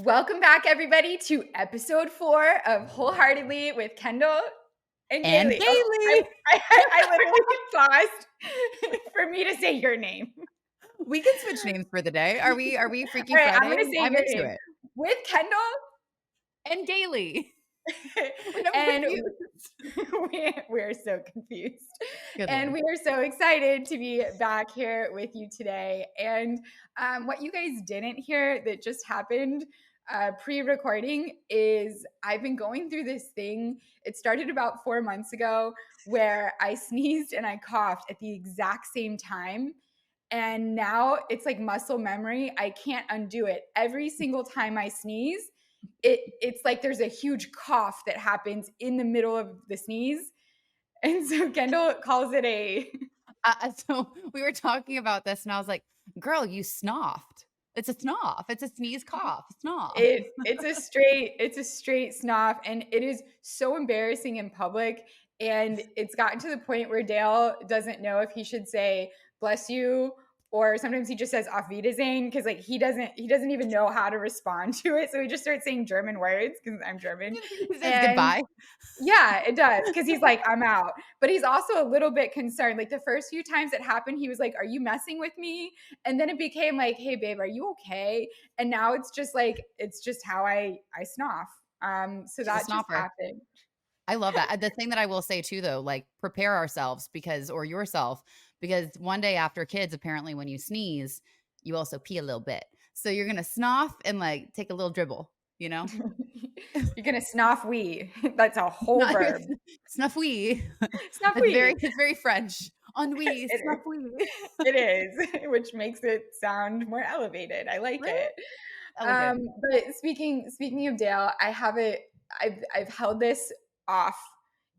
Welcome back, everybody, to episode 4 of Wholeheartedly with Kendall and And Galey. Oh, Galey. I literally paused for me to say your name. We can switch names for the day. Are we Freaky All right, I'm Friday? going to say I'm your into name it. with Kendall, And Galey. Wait, I'm and confused. we're so confused. Good And Lord. we are so excited to be back here with you today. And what you guys didn't hear that just happened pre-recording is I've been going through this thing. It started about 4 months ago where I sneezed and I coughed at the exact same time. And now it's like muscle memory. I can't undo it. Every single time I sneeze, it's like there's a huge cough that happens in the middle of the sneeze. And so Kendall calls it a So we were talking about this, and I was like, "Girl, you snoffed. It's a snoff. It's a sneeze cough. Snoff." it's a straight snoff, and it is so embarrassing in public. And it's gotten to the point where Dale doesn't know if he should say bless you, or sometimes he just says auf Wiedersehen, because like he doesn't even know how to respond to it. So he just starts saying German words because I'm German. He says And goodbye. yeah, it does, because he's like, I'm out. But he's also a little bit concerned. Like the first few times it happened, he was like, are you messing with me? And then it became like, hey babe, are you okay? And now it's just like, it's just how I snoff. So She's a that just snoffer. happened. I love that. The thing that I will say too, though, like prepare ourselves or yourself, because one day after kids, apparently when you sneeze, you also pee a little bit. So you're gonna snoff and like take a little dribble, you know? You're gonna snoff wee. That's a whole Not verb. Snuffouille. Snuff It's very wee. it's very French. Ennui, It is. snuffouille. It is, which makes it sound more elevated. I like Really? it. Elegant. But speaking of Dale, I have it. I've held this off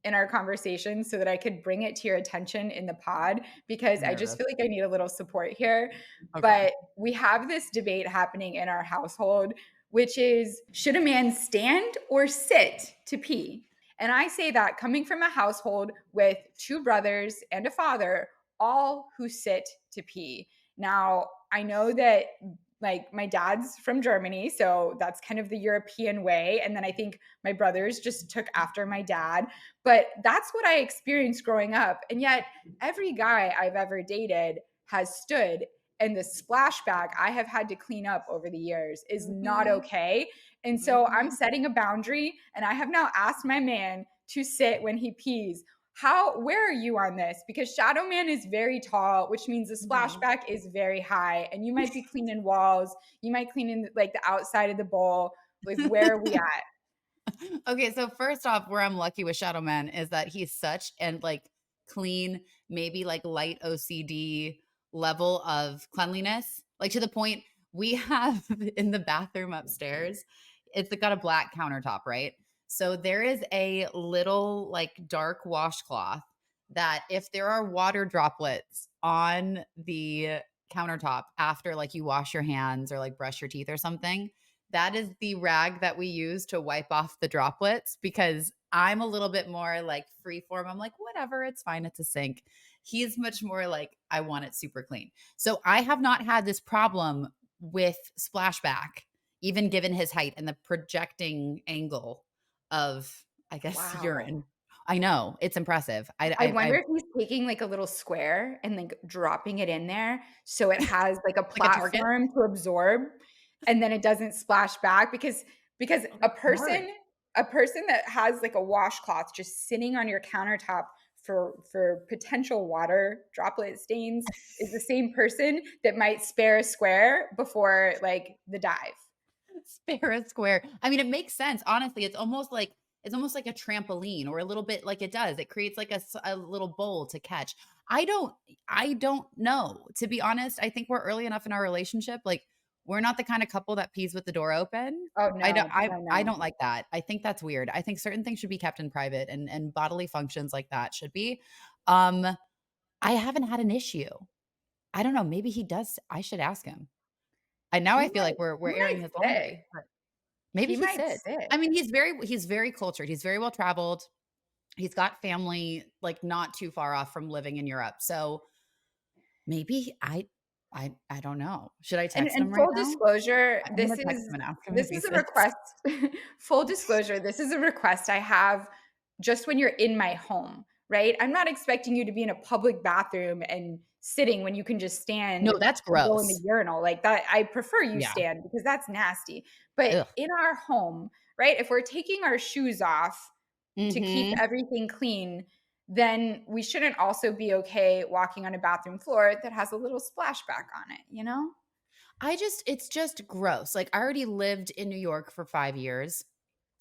in our conversation so that I could bring it to your attention in the pod, because I'm I just nervous. feel like I need a little support here. Okay. But we have this debate happening in our household, which is, should a man stand or sit to pee? And I say that coming from a household with two brothers and a father, all who sit to pee. Now, I know that like my dad's from Germany, so that's kind of the European way. And then I think my brothers just took after my dad. But that's what I experienced growing up. And yet, every guy I've ever dated has stood. And the splashback I have had to clean up over the years is not Mhm. okay. And so I'm Mhm. setting a boundary. And I have now asked my man to sit when he pees. Where are you on this? Because Shadow Man is very tall, which means the Mhm. splashback is very high, and you might be cleaning walls, you might clean in like the outside of the bowl. Like, where are we at? Okay, so first off, where I'm lucky with Shadow Man is that he's such and like clean, maybe like light OCD level of cleanliness, like to the point we have in the bathroom upstairs, it's got a black countertop, right? So there is a little like dark washcloth that if there are water droplets on the countertop after like you wash your hands or like brush your teeth or something, that is the rag that we use to wipe off the droplets, because I'm a little bit more like free form. I'm like, whatever, it's fine. It's a sink. He's much more like, I want it super clean. So I have not had this problem with splashback, even given his height and the projecting angle of, I guess, Wow. urine. I know it's impressive. I I wonder if he's taking like a little square and like dropping it in there so it has like a like a target. platform to absorb, and then it doesn't splash back, because Oh, a smart. person that has like a washcloth just sitting on your countertop for potential water droplet stains is the same person that might spare a square before like the dive. Spare a square. I mean, it makes sense. Honestly, it's almost like a trampoline or a little bit like it does. It creates like a little bowl to catch. I don't I don't know. To be honest, I think we're early enough in our relationship. Like we're not the kind of couple that pees with the door open. Oh I don't no, no, I no. don't like that. I think that's weird. I think certain things should be kept in private and bodily functions like that should be. Um I haven't had an issue. I don't know, maybe he does. I should ask him. I now He I feel might like we're he airing might his sit. laundry. Maybe He he might sits. sit. I mean, he's very cultured. He's very well traveled. He's got family like not too far off from living in Europe. So maybe I don't know. Should I And text him right full now? disclosure, I'm gonna text him and ask him if this he is a says request. Full disclosure, this is a request I have just when you're in my home, right? I'm not expecting you to be in a public bathroom and sitting when you can just stand No, that's and go in the gross. urinal. Like that, I prefer you Yeah. stand because that's nasty. But Ugh. in our home, right? If we're taking our shoes off to keep Mhm. everything clean, then we shouldn't also be okay walking on a bathroom floor that has a little splashback on it, you know? It's just gross. Like, I already lived in New York for 5 years.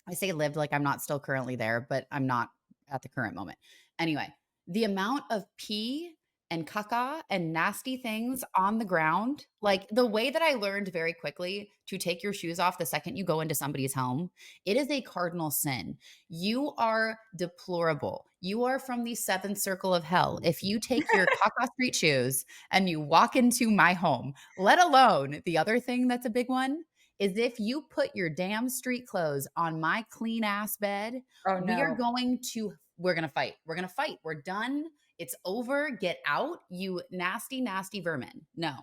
I say lived like I'm not still currently there, but I'm not at the current moment. Anyway, the amount of pee and caca and nasty things on the ground, like the way that I learned very quickly to take your shoes off the second you go into somebody's home, it is a cardinal sin. You are deplorable. You are from the seventh circle of hell. If you take your caca street shoes and you walk into my home, let alone the other thing that's a big one is if you put your damn street clothes on my clean ass bed, Oh no. we're going to fight. We're going to fight. We're done. It's over. Get out, you nasty, nasty vermin. No.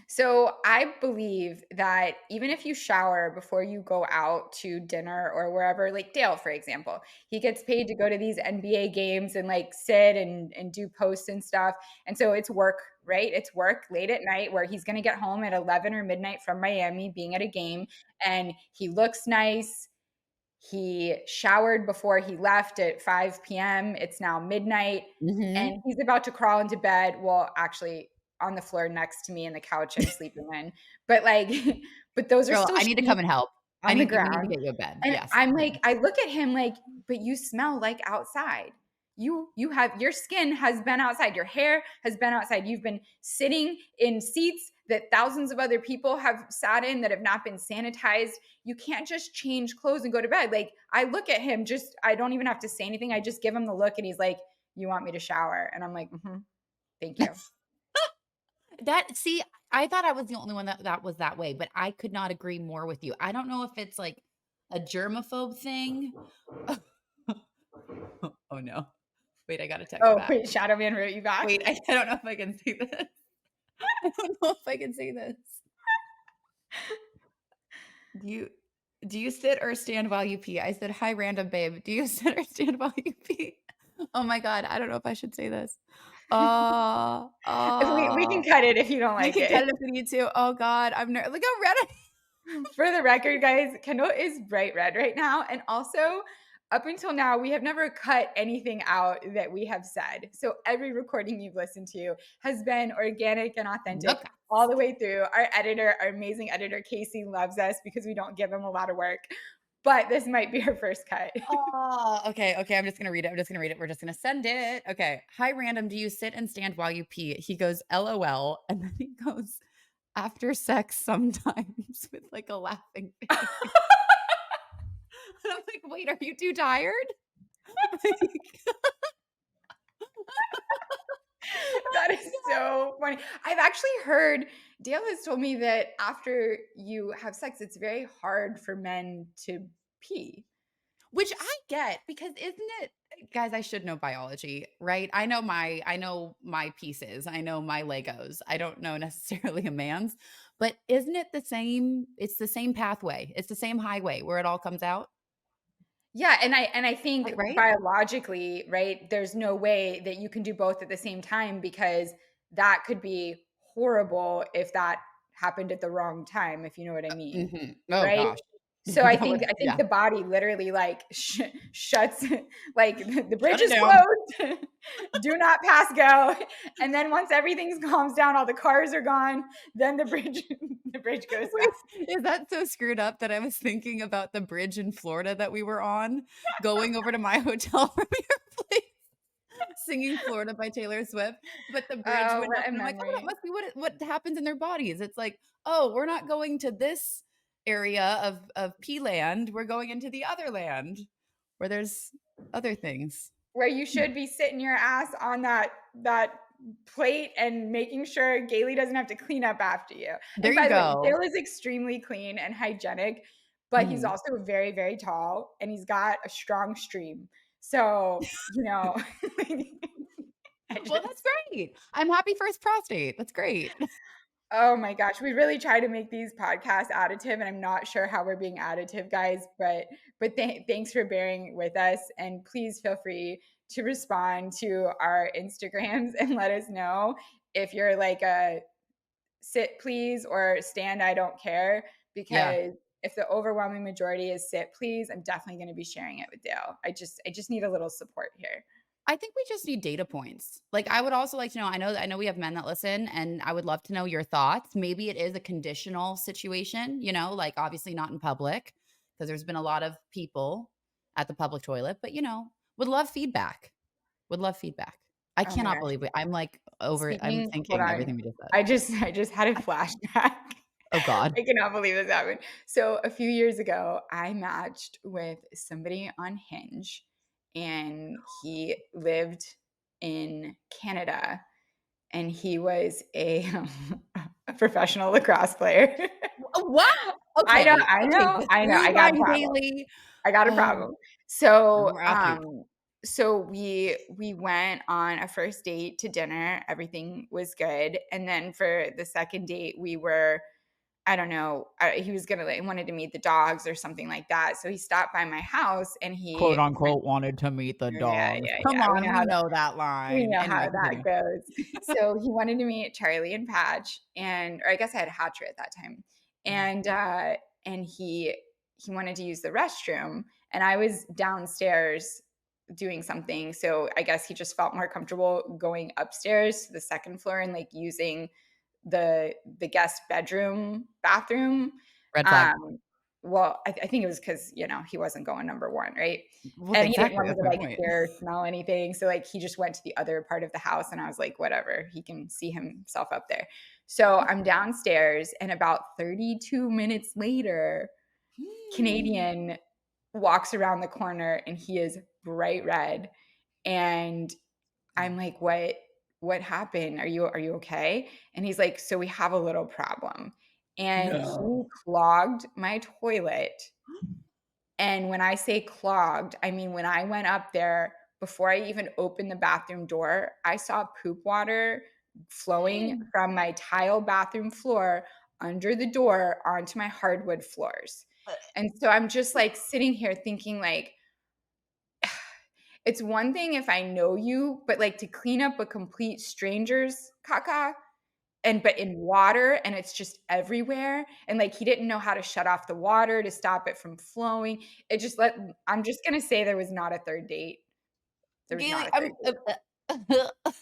So I believe that even if you shower before you go out to dinner or wherever, like Dale, for example, he gets paid to go to these NBA games and like sit and do posts and stuff. And so it's work, right? It's work late at night where he's going to get home at 11 or midnight from Miami being at a game, and he looks nice. He showered before he left at 5 p.m. It's now midnight, and Mhm. he's about to crawl into bed. Well, actually, on the floor next to me in the couch I'm sleeping in. But like, but those are Girl, still I need to come sheets and help. on the We need to ground. get you a bed. And Yes. I'm Okay. like, I look at him like, but you smell like outside. You have your skin has been outside, your hair has been outside. You've been sitting in seats that thousands of other people have sat in that have not been sanitized. You can't just change clothes and go to bed. Like I look at him, just I don't even have to say anything. I just give him the look and he's like, "You want me to shower?" And I'm like, thank you." That see, I thought I was the only one that was that way, but I could not agree more with you. I don't know if it's like a germaphobe thing. Oh no. Wait, I got to text Oh, back. wait, Shadow Man wrote you back? Wait, I don't know if I can say this. I don't know if I can say this. Do you do you sit or stand while you pee? I said, "Hi, random babe. Do you sit or stand while you pee?" Oh my god, I don't know if I should say this. We can Oh, cut it if you don't I like can it. cut it if you need to. Oh god, look how red I For the record, guys, Kendall is bright red right now. And also, up until now, we have never cut anything out that we have said. So every recording you've listened to has been organic and authentic look. all the way through. Our editor, our amazing editor, Casey, loves us because we don't give him a lot of work. But this might be our first cut. Oh, okay, okay, I'm just gonna read it. I'm just gonna read it. We're just gonna send it. Okay. Hi, random. Do you sit and stand while you pee? He goes, LOL. And then he goes, after sex sometimes with like a laughing face. And I'm like, wait, are you too tired? Like, That is so funny. I've actually heard Dale has told me that after you have sex, it's very hard for men to pee. which I get because isn't it guys, I should know biology, right? I know my pieces. I know my Legos. I don't know necessarily a man's, but isn't it the same? It's the same pathway. It's the same highway where it all comes out, Yeah, and I think right? biologically, right, there's no way that you can do both at the same time because that could be horrible if that happened at the wrong time, if you know what I mean, Mhm. Oh right? gosh. So That would I think yeah. the body literally like shuts like the bridge Shut it is down. closed. Do not pass go. And then once everything calms down, all the cars are gone, then the bridge the bridge goes back. Wait, is that so screwed up that I was thinking about the bridge in Florida that we were on, going over to my hotel from your place? Singing Florida by Taylor Swift, but the bridge Oh, went up, what a and I'm like, "Oh, that memory. must be what happens in their bodies." It's like, "Oh, we're not going to this area of P land, we're going into the other land where there's other things." Where you should be sitting your ass on that plate and making sure Gailey doesn't have to clean up after you. There And you by the way, go. Dale is extremely clean and hygienic, but he's Mhm. also very, very tall and he's got a strong stream. So, I Well, that's just great. I'm happy for his prostate. That's great. Oh my gosh, we really try to make these podcasts additive, and I'm not sure how we're being additive, guys, but thanks for bearing with us, and please feel free to respond to our Instagrams and let us know if you're like a sit please or stand I don't care, Yeah. because if the overwhelming majority is sit please, I'm definitely going to be sharing it with Dale. I just need a little support here. I think we just need data points. Like, I would also like to know, I know we have men that listen, and I would love to know your thoughts. Maybe it is a conditional situation, like, obviously not in public, because 'cause there's been a lot of people at the public toilet, but, would love feedback. Would love feedback. I Oh my cannot gosh. believe it. I'm Hold thinking on. everything we just said. I just had a flashback. Oh god. I cannot believe this happened. So a few years ago, I matched with somebody on Hinge, and he lived in Canada, and he was a, a professional lacrosse player. What? I know, Okay, I okay, know, the I know. I got a storyline, problem. Galey. I got a Oh, problem. So, we're after you. we went on a first date to dinner. Everything was good, and then for the second date, we were I don't know, he was gonna like wanted to meet the dogs or something like that. So he stopped by my house and Quote, he went. unquote, "wanted to meet the Yeah, dogs." yeah, Come yeah. on, we know that We line. know how Anyway, that continue. goes. So he wanted to meet Charlie and Patch, and or I guess I had Hatcher at that time, Mhm. and he wanted to use the restroom, and I was downstairs doing something. So I guess he just felt more comfortable going upstairs to the second floor and like using the guest bedroom bathroom. Red flag. Um, well, I think it was because he wasn't going number one, right? Well, And he didn't exactly, want me that's to my like point. hear, smell anything. So like he just went to the other part of the house, and I was like, whatever, he can see himself up there. So I'm downstairs, and about 32 minutes later, Hmm. Canadian walks around the corner, and he is bright red. And I'm Oh, like, what happened? Are you okay? And he's like, so we have a little problem. And he no. clogged my toilet. And when I say clogged, I mean when I went up there, before I even opened the bathroom door, I saw poop water flowing from my tile bathroom floor under the door onto my hardwood floors. And so I'm just like sitting here thinking like, it's one thing if I know you, but like to clean up a complete stranger's caca but in water, and it's just everywhere, and like he didn't know how to shut off the water to stop it from flowing. It just let I'm just gonna say there was not a third date. There was not Gaily, a third date.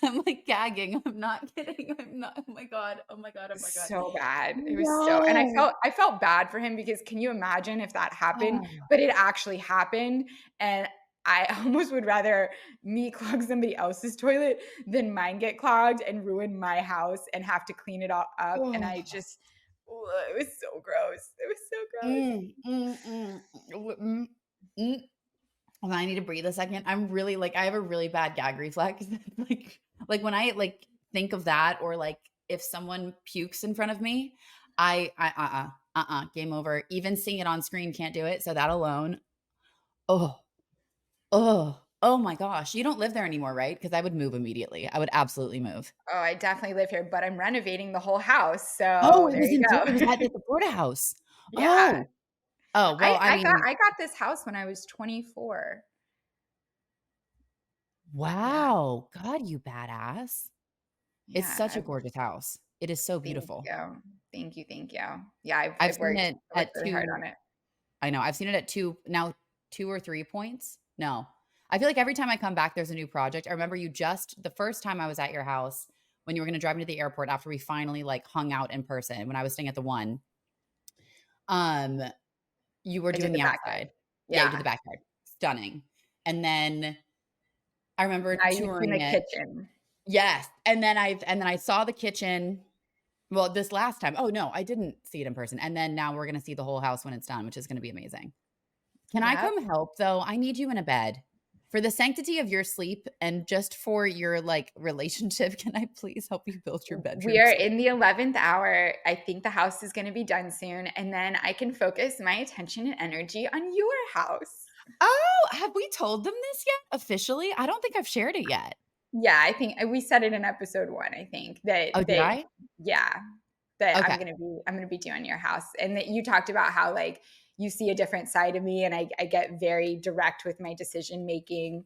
I'm, like, gagging. I'm not kidding. I'm not. Oh my god. Oh my god. Oh my god. So bad. It was so and No. I felt bad for him because can you imagine if that happened? Oh. But it actually happened, and I almost would rather me clog somebody else's toilet than mine get clogged and ruin my house and have to clean it all up, and I Oh. just ugh, it was so gross. It was so gross. Mm, mm, mm, mm. Hold on, I need to breathe a second. I'm really like I have a really bad gag reflex. like when I like think of that or like if someone pukes in front of me, game over. Even seeing it on screen can't do it. So that alone, oh, oh my gosh. You don't live there anymore, right? Because I would move immediately. I would absolutely move. Oh, I definitely live here, but I'm renovating the whole house, so Oh, it there was you in go. It was at the Florida house. Yeah. Oh. Oh, well, I mean, I got this house when I was 24. Yeah, wow. God, you badass. It's yeah, such a gorgeous house. It is so thank beautiful. you. Thank you, thank you. Yeah, I've I've seen worked it I worked at really hard 2 on it. I know, I've seen it at 2 or 3 points. No. I feel like every time I come back, there's a new project. I remember you just the first time I was at your house when you were gonna drive me to the airport after we finally, like, hung out in person when I was staying at the one, um, you were I did doing the the backyard. outside. Yeah, you did Yeah. the backyard. Stunning. And then I remember Now you've seen touring the it. kitchen. Yes, and then I saw the kitchen. Well, this last time, oh, no, I didn't see it in person, and then now we're gonna see the whole house when it's done, which is gonna be amazing. Can I Yep. come help, though? I need you in a bed. For the sanctity of your sleep and just for your, like, relationship, can I please help you build your We bedroom are space? in the 11th hour. I think the house is gonna be done soon, and then I can focus my attention and energy on your house. Oh, have we told them this yet officially? I don't think I've shared it yet. Yeah, I think we said it in episode 1, I think, Oh, did that I? yeah. that Okay. I'm gonna be doing in your house. And that you talked about how like you see a different side of me and I get very direct with my decision making.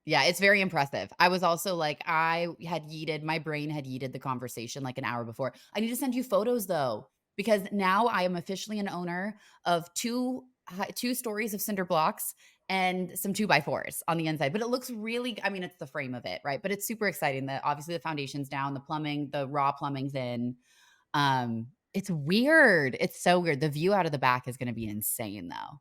Yeah, it's very impressive. I was also like, my brain had yeeted the conversation like an hour before. I need to send you photos though, because now I am officially an owner of two stories of cinder blocks and some 2x4s on the inside. But it looks really, I mean, it's the frame of it, right? But it's super exciting that obviously the foundation's down, the plumbing, the raw plumbing's in. It's weird. It's so weird. The view out of the back is gonna be insane though.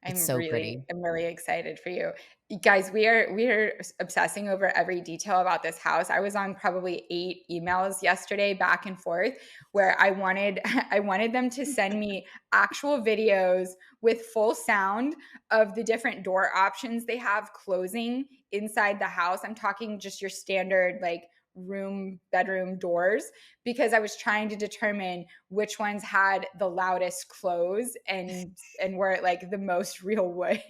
It's so pretty. I'm really excited for you. You guys, we are obsessing over every detail about this house. I was on probably 8 emails yesterday back and forth where I wanted I wanted them to send me actual videos with full sound of the different door options they have closing inside the house. I'm talking just your standard like bedroom doors because I was trying to determine which ones had the loudest close and were like the most real wood.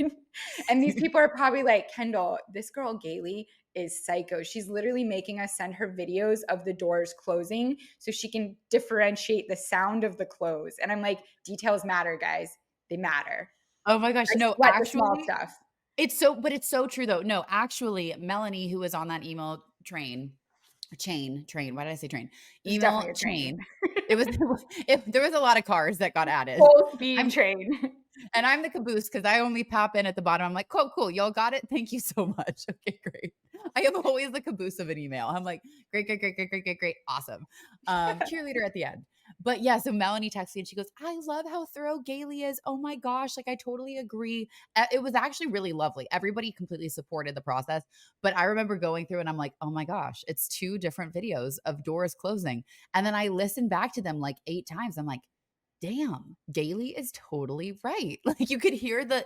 And these people are probably like, Kendall, this girl Galey is psycho. She's literally making us send her videos of the doors closing so she can differentiate the sound of the close. And I'm like, details matter, guys. They matter. Oh my gosh, I no, sweat the small actually, stuff. it's so true though. No, actually, Melanie, who was on that email train, why did I say train? It's Email definitely a train. chain. It was there was a lot of cars that got added. Full speed I'm train. and I'm the caboose because I only pop in at the bottom. I'm like, cool, cool. Y'all got it. Thank you so much. Okay, great. I am always the caboose of an email. I'm like, great, great, great, great, great, great, great. Awesome. Cheerleader at the end. But yeah, so Melanie texted me and she goes, I love how thorough Gailey is. Oh my gosh. Like, I totally agree. It was actually really lovely. Everybody completely supported the process. But I remember going through and I'm like, oh my gosh, it's 2 different videos of doors closing. And then I listened back to them like 8 times. I'm like, damn, Gailey is totally right. Like you could hear the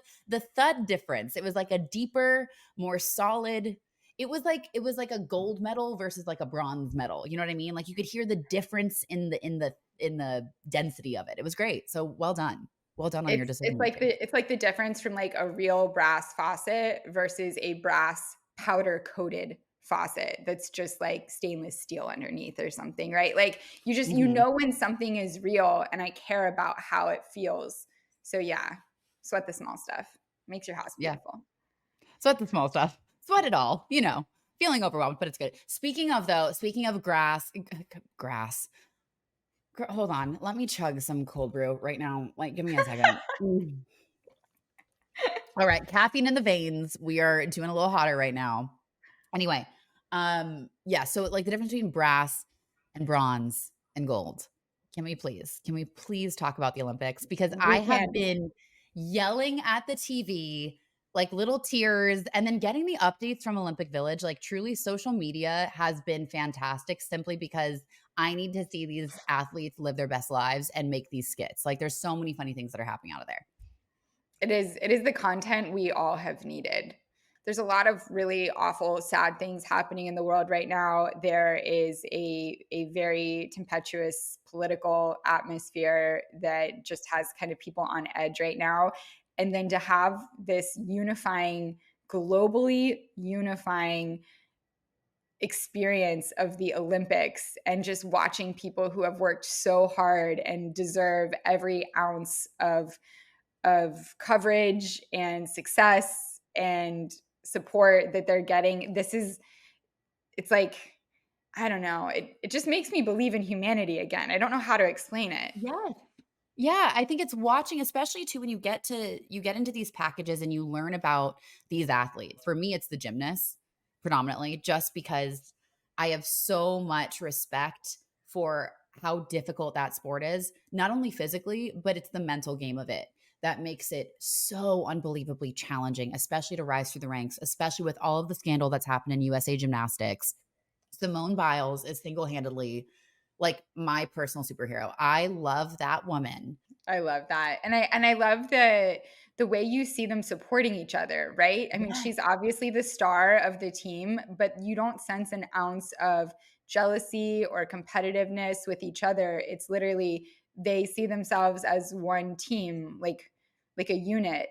thud difference. It was like a deeper, more solid. It was like a gold medal versus like a bronze medal. You know what I mean? Like you could hear the difference in the density of it. It was great. So well done. Well done on your decision making. It's like the difference from like a real brass faucet versus a brass powder coated faucet that's just like stainless steel underneath or something, right? Like you Mhm. know when something is real and I care about how it feels. So yeah, sweat the small stuff. Makes your house Yeah. beautiful. Sweat the small stuff. Sweat it all, feeling overwhelmed, but it's good. Speaking of grass, hold on. Let me chug some cold brew right now. Like, give me a second. All right, caffeine in the veins. We are doing a little hotter right now. Anyway, yeah, so like the difference between brass and bronze and gold. Can we please talk about the Olympics? Because I We have can. been yelling at the TV, like little tears, and then getting the updates from Olympic Village. Like truly, social media has been fantastic simply because I need to see these athletes live their best lives and make these skits. Like there's so many funny things that are happening out of there. It is the content we all have needed. There's a lot of really awful, sad things happening in the world right now. There is a very tempestuous political atmosphere that just has kind of people on edge right now. And then to have this globally unifying experience of the Olympics and just watching people who have worked so hard and deserve every ounce of coverage and success and support that they're getting. It's like, I don't know. It just makes me believe in humanity again. I don't know how to explain it. Yes. Yeah, I think it's watching, especially too when you get into these packages and you learn about these athletes. For me, it's the gymnasts predominantly, just because I have so much respect for how difficult that sport is, not only physically, but it's the mental game of it that makes it so unbelievably challenging, especially to rise through the ranks, especially with all of the scandal that's happened in USA gymnastics. Simone Biles is single-handedly like my personal superhero. I love that woman. I love that. And I love the way you see them supporting each other, right? I mean, Yes. she's obviously the star of the team, but you don't sense an ounce of jealousy or competitiveness with each other. It's literally they see themselves as one team, like a unit.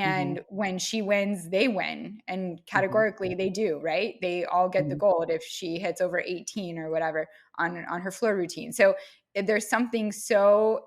Mhm, And when she wins, they win. And mhm, categorically they do, right? They all get the mhm. gold if she hits over 18 or whatever on her floor routine. So there's something so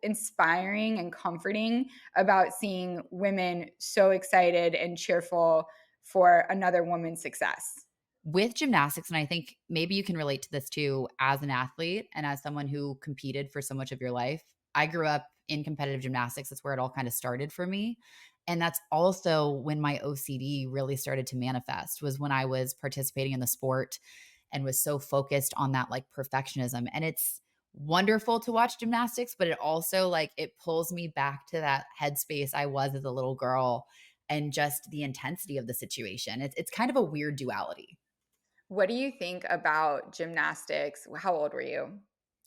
inspiring and comforting about seeing women so excited and cheerful for another woman's success. With gymnastics, and I think maybe you can relate to this too as an athlete and as someone who competed for so much of your life. I grew up in competitive gymnastics. That's where it all kind of started for me. And that's also when my OCD really started to manifest was when I was participating in the sport and was so focused on that like perfectionism. And it's wonderful to watch gymnastics, but it also like it pulls me back to that headspace I was as a little girl and just the intensity of the situation. It's kind of a weird duality. What do you think about gymnastics? How old were you?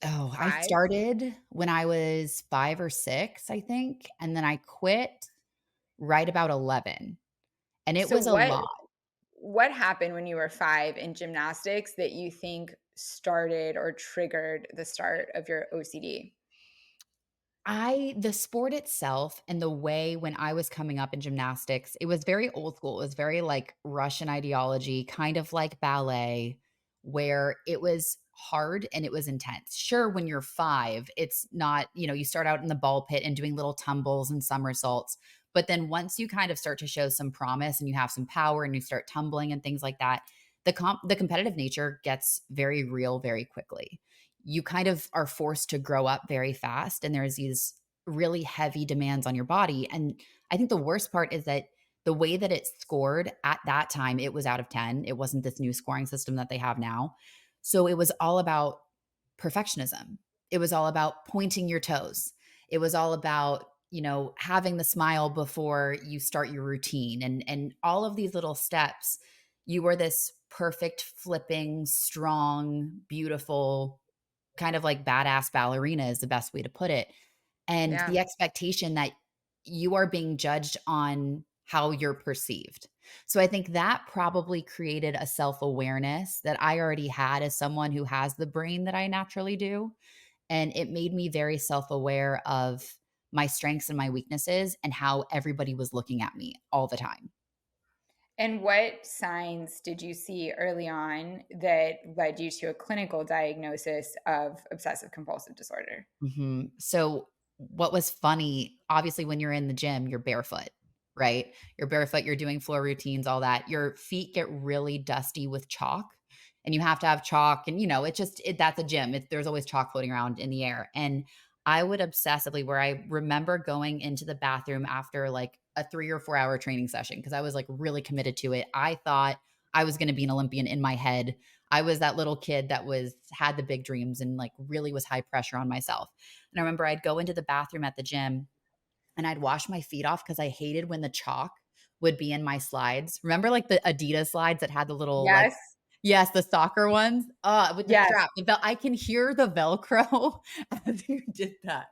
Oh, I 5? started when I was 5 or 6, I think, and then I quit right about 11, and it So was a lot. what happened when you were 5 in gymnastics that you think started or triggered the start of your OCD? I the sport itself and the way when I was coming up in gymnastics, it was very old school. It was very like Russian ideology, kind of like ballet, where it was hard and it was intense. Sure, when you're 5, it's not, you start out in the ball pit and doing little tumbles and somersaults. But then once you kind of start to show some promise and you have some power and you start tumbling and things like that, the competitive nature gets very real very quickly. You kind of are forced to grow up very fast and there's these really heavy demands on your body. And I think the worst part is that the way that it scored at that time, it was out of 10. It wasn't this new scoring system that they have now. So it was all about perfectionism. It was all about pointing your toes. It was all about, having the smile before you start your routine and all of these little steps. You were this perfect flipping, strong, beautiful kind of like badass ballerina is the best way to put it. And Yeah. the expectation that you are being judged on how you're perceived. So I think that probably created a self-awareness that I already had as someone who has the brain that I naturally do. And it made me very self-aware of my strengths and my weaknesses and how everybody was looking at me all the time. And what signs did you see early on that led you to a clinical diagnosis of obsessive compulsive disorder? So what was funny, obviously when you're in the gym, you're barefoot, right? You're barefoot, you're doing floor routines, all that. Your feet get really dusty with chalk and you have to have chalk and that's a gym. There's always chalk floating around in the air. And I would obsessively where I remember going into the bathroom after like a 3 or 4 hour training session because I was like really committed to it. I thought I was going to be an Olympian in my head. I was that little kid that was had the big dreams and like really was high pressure on myself. And I remember I'd go into the bathroom at the gym and I'd wash my feet off because I hated when the chalk would be in my slides. Remember like the Adidas slides that had the little like Yes. yes, the soccer ones? With the Yes. strap. I can hear the Velcro as you did that.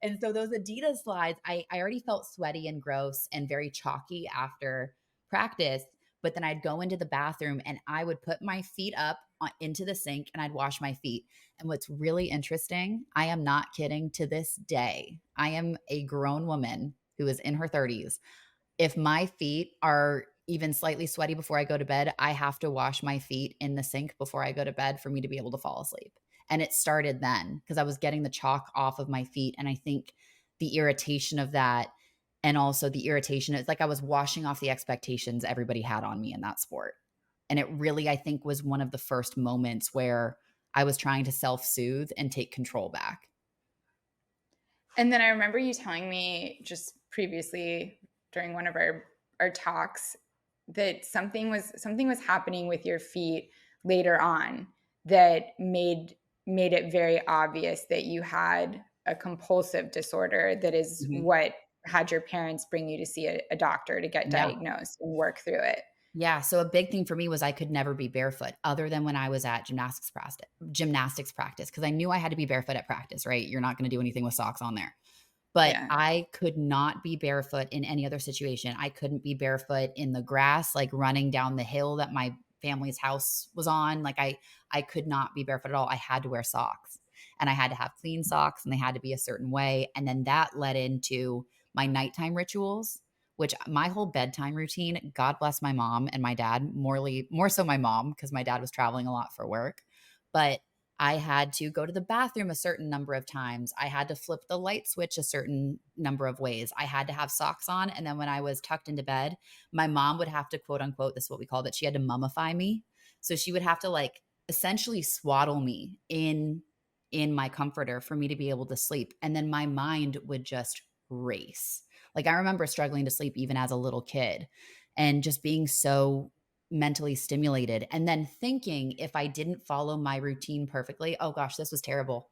And so those Adidas slides, I already felt sweaty and gross and very chalky after practice. But then I'd go into the bathroom and I would put my feet up into the sink and I'd wash my feet. And what's really interesting, I am not kidding to this day. I am a grown woman who is in her 30s. If my feet are even slightly sweaty before I go to bed, I have to wash my feet in the sink before I go to bed for me to be able to fall asleep. And it started then because I was getting the chalk off of my feet. And I think the irritation of that and also the irritation, it's like I was washing off the expectations everybody had on me in that sport. And it really, I think, was one of the first moments where I was trying to self soothe and take control back. And then I remember you telling me just previously during one of our talks that something was happening with your feet later on that made it very obvious that you had a compulsive disorder that is Mhm. what had your parents bring you to see a doctor to get Yeah. diagnosed and work through it. Yeah, so a big thing for me was I could never be barefoot other than when I was at gymnastics practice because I knew I had to be barefoot at practice, right? You're not gonna do anything with socks on there. But Yeah. I could not be barefoot in any other situation. I couldn't be barefoot in the grass, like running down the hill that my family's house was on. Like I could not be barefoot at all. I had to wear socks. And I had to have clean socks and they had to be a certain way. And then that led into my nighttime rituals, which my whole bedtime routine, God bless my mom and my dad, more so my mom because my dad was traveling a lot for work. But I had to go to the bathroom a certain number of times. I had to flip the light switch a certain number of ways. I had to have socks on. And then when I was tucked into bed, my mom would have to, quote unquote, this is what we called it. She had to mummify me. So she would have to like essentially swaddle me in my comforter for me to be able to sleep. And then my mind would just race. Like I remember struggling to sleep even as a little kid and just being so mentally stimulated and then thinking if I didn't follow my routine perfectly, oh gosh, this was terrible.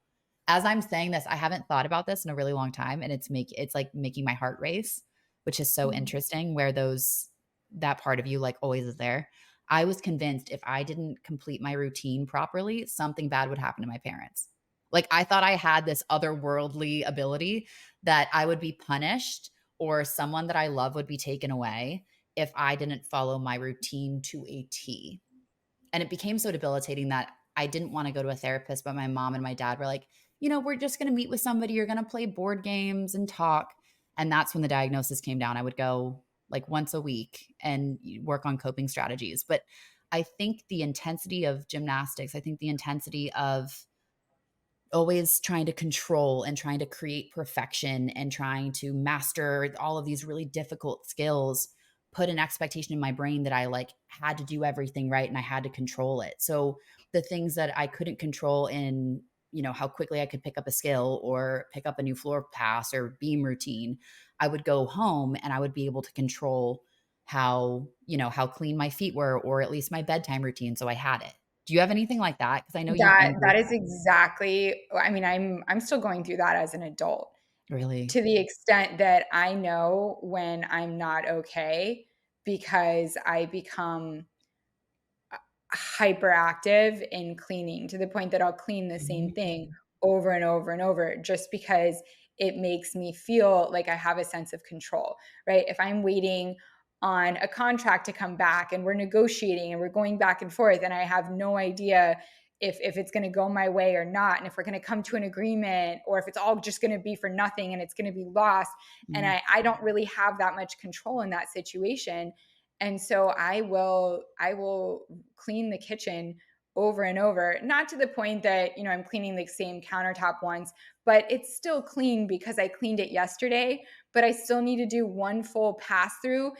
As I'm saying this, I haven't thought about this in a really long time and it's like making my heart race, which is so Mhm. interesting where those that part of you like always is there. I was convinced if I didn't complete my routine properly, something bad would happen to my parents. Like I thought I had this otherworldly ability that I would be punished or someone that I love would be taken away if I didn't follow my routine to a T. And it became so debilitating that I didn't want to go to a therapist, but my mom and my dad were like, we're just going to meet with somebody. You're going to play board games and talk. And that's when the diagnosis came down. I would go like once a week and work on coping strategies. But I think the intensity of gymnastics, I think the intensity of always trying to control and trying to create perfection and trying to master all of these really difficult skills put an expectation in my brain that I like had to do everything right and I had to control it. So the things that I couldn't control in, how quickly I could pick up a skill or pick up a new floor pass or beam routine, I would go home and I would be able to control how clean my feet were or at least my bedtime routine so I had it. Do you have anything like that? Because I know you That is exactly, I mean, I'm still going through that as an adult, really. to the extent that I know when I'm not okay because I become hyperactive in cleaning to the point that I'll clean the same thing Mm. over and over and over just because it makes me feel like I have a sense of control, right? If I'm waiting on a contract to come back and we're negotiating and we're going back and forth and I have no idea if it's going to go my way or not and if we're going to come to an agreement or if it's all just going to be for nothing and it's going to be lost and Mm. I don't really have that much control in that situation, and so I will clean the kitchen over and over, not to the point that, I'm cleaning the same countertop once, but it's still clean because I cleaned it yesterday, but I still need to do one full pass through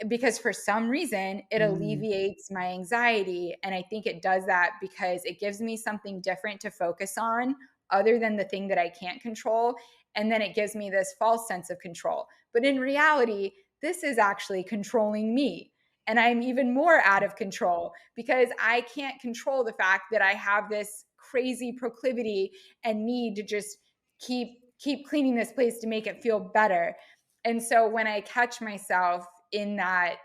because for some reason it Mm. alleviates my anxiety. And I think it does that because it gives me something different to focus on other than the thing that I can't control. And then it gives me this false sense of control. But in reality, this is actually controlling me. And I'm even more out of control because I can't control the fact that I have this crazy proclivity and need to just keep cleaning this place to make it feel better. And so when I catch myself in that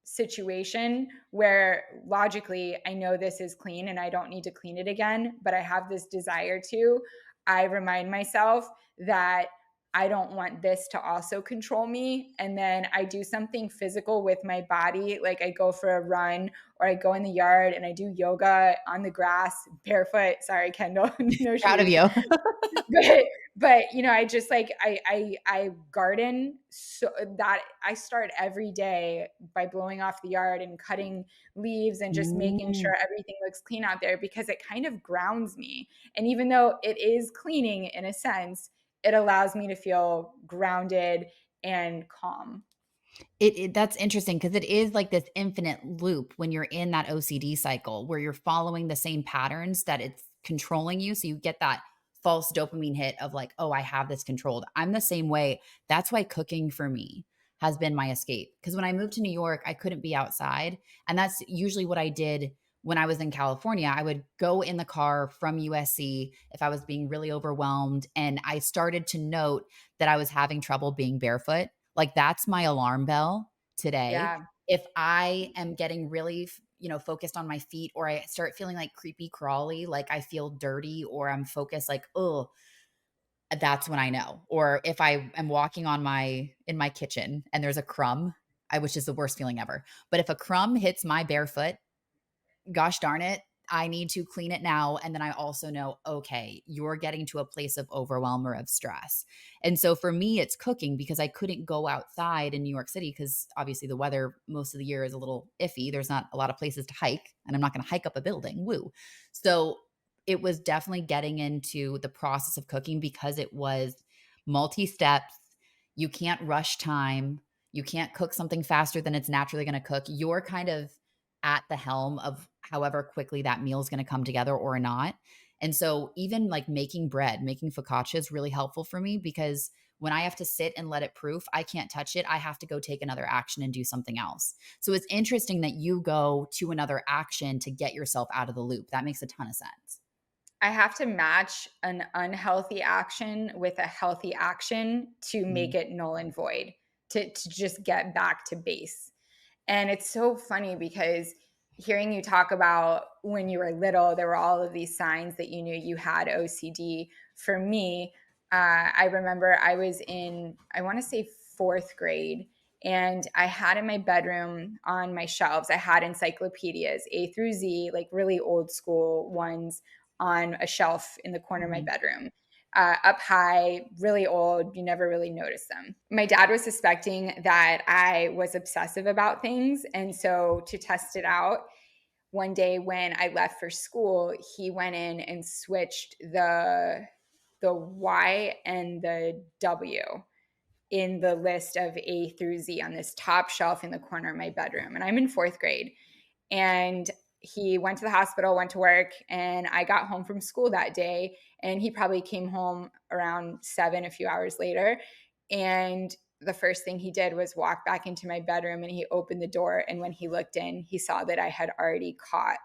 situation where logically I know this is clean and I don't need to clean it again, but I have this desire to, I remind myself that I don't want this to also control me. And then I do something physical with my body. Like I go for a run or I go in the yard and I do yoga on the grass barefoot. Sorry, Kendall, no Proud of shoes. you. but I just like I garden so that I start every day by blowing off the yard and cutting leaves and just making Mm. sure everything looks clean out there because it kind of grounds me. And even though it is cleaning in a sense, it allows me to feel grounded and calm. It that's interesting because it is like this infinite loop when you're in that OCD cycle where you're following the same patterns that it's controlling you, so you get that false dopamine hit of like, "Oh, I have this controlled." I'm the same way. That's why cooking for me has been my escape. Because when I moved to New York, I couldn't be outside, and that's usually what I did when I was in California. I would go in the car from USC if I was being really overwhelmed, and I started to note that I was having trouble being barefoot. Like that's my alarm bell today. Yeah. If I am getting really, focused on my feet or I start feeling like creepy crawly, like I feel dirty or I'm focused like, oh, that's when I know. Or if I am walking in my kitchen and there's a crumb, which is the worst feeling ever. But if a crumb hits my barefoot, gosh darn it, I need to clean it now. And then I also know, okay, you're getting to a place of overwhelm or of stress. And so for me, it's cooking because I couldn't go outside in New York City because obviously the weather most of the year is a little iffy. There's not a lot of places to hike, and I'm not going to hike up a building. Woo. So it was definitely getting into the process of cooking because it was multi steps. You can't rush time. You can't cook something faster than it's naturally going to cook. You're kind of at the helm of however quickly that meal is going to come together or not. And so even like making bread, making focaccia is really helpful for me because when I have to sit and let it proof, I can't touch it. I have to go take another action and do something else. So it's interesting that you go to another action to get yourself out of the loop. That makes a ton of sense. I have to match an unhealthy action with a healthy action to make Mhm. it null and void, to just get back to base. And it's so funny because hearing you talk about when you were little, there were all of these signs that you knew you had OCD. For me, I remember I was in, I want to say fourth grade, and I had in my bedroom on my shelves, I had encyclopedias, A through Z, like really old school ones on a shelf in the corner of my Mhm. bedroom. Up high, really old. You never really notice them. My dad was suspecting that I was obsessive about things. And so to test it out, one day when I left for school, he went in and switched the Y and the W in the list of A through Z on this top shelf in the corner of my bedroom. And I'm in fourth grade. And he went to the hospital, went to work, and I got home from school that day. And he probably came home around 7, a few hours later. And the first thing he did was walk back into my bedroom, and he opened the door. And when he looked in, he saw that I had already caught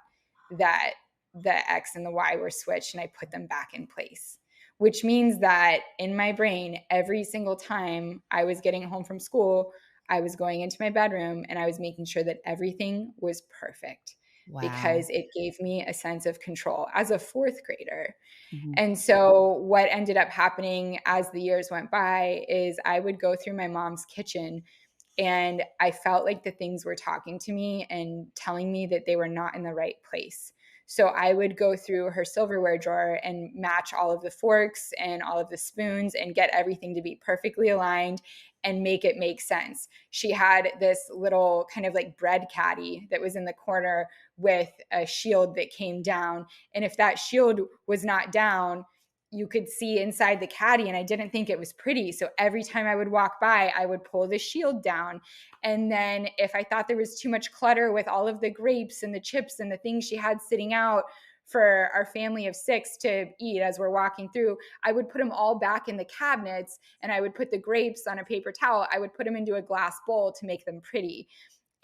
that the X and the Y were switched, and I put them back in place. Which means that in my brain, every single time I was getting home from school, I was going into my bedroom and I was making sure that everything was perfect Wow. because it gave me a sense of control as a fourth grader. Mhm. And so, what ended up happening as the years went by is I would go through my mom's kitchen and I felt like the things were talking to me and telling me that they were not in the right place. So I would go through her silverware drawer and match all of the forks and all of the spoons and get everything to be perfectly aligned and make it make sense. She had this little kind of like bread caddy that was in the corner with a shield that came down. And if that shield was not down, you could see inside the caddy, and I didn't think it was pretty. So every time I would walk by, I would pull the shield down. And then if I thought there was too much clutter with all of the grapes and the chips and the things she had sitting out for our family of 6 to eat as we're walking through, I would put them all back in the cabinets, and I would put the grapes on a paper towel. I would put them into a glass bowl to make them pretty.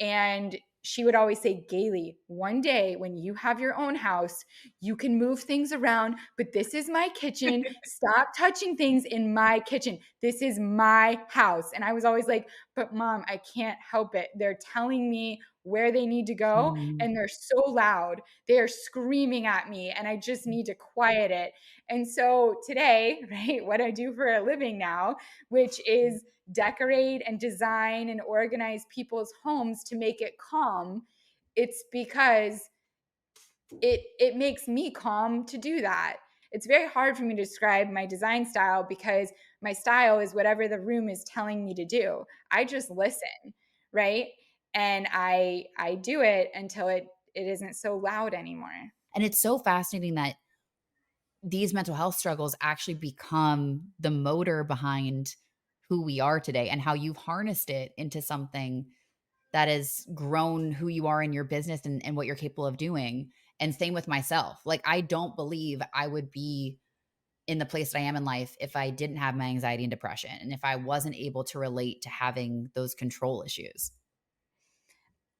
And she would always say, Galey, one day when you have your own house, you can move things around, but this is my kitchen. Stop touching things in my kitchen. This is my house. And I was always like, but mom, I can't help it. They're telling me where they need to go, Mhm. and they're so loud. They're screaming at me, and I just need to quiet it. And so today, right, what I do for a living now, which is decorate and design and organize people's homes to make it calm, it's because it makes me calm to do that. It's very hard for me to describe my design style because my style is whatever the room is telling me to do. I just listen, right? And I do it until it isn't so loud anymore. And it's so fascinating that these mental health struggles actually become the motor behind who we are today and how you've harnessed it into something that has grown who you are in your business and what you're capable of doing. And same with myself. Like, I don't believe I would be in the place that I am in life if I didn't have my anxiety and depression and if I wasn't able to relate to having those control issues.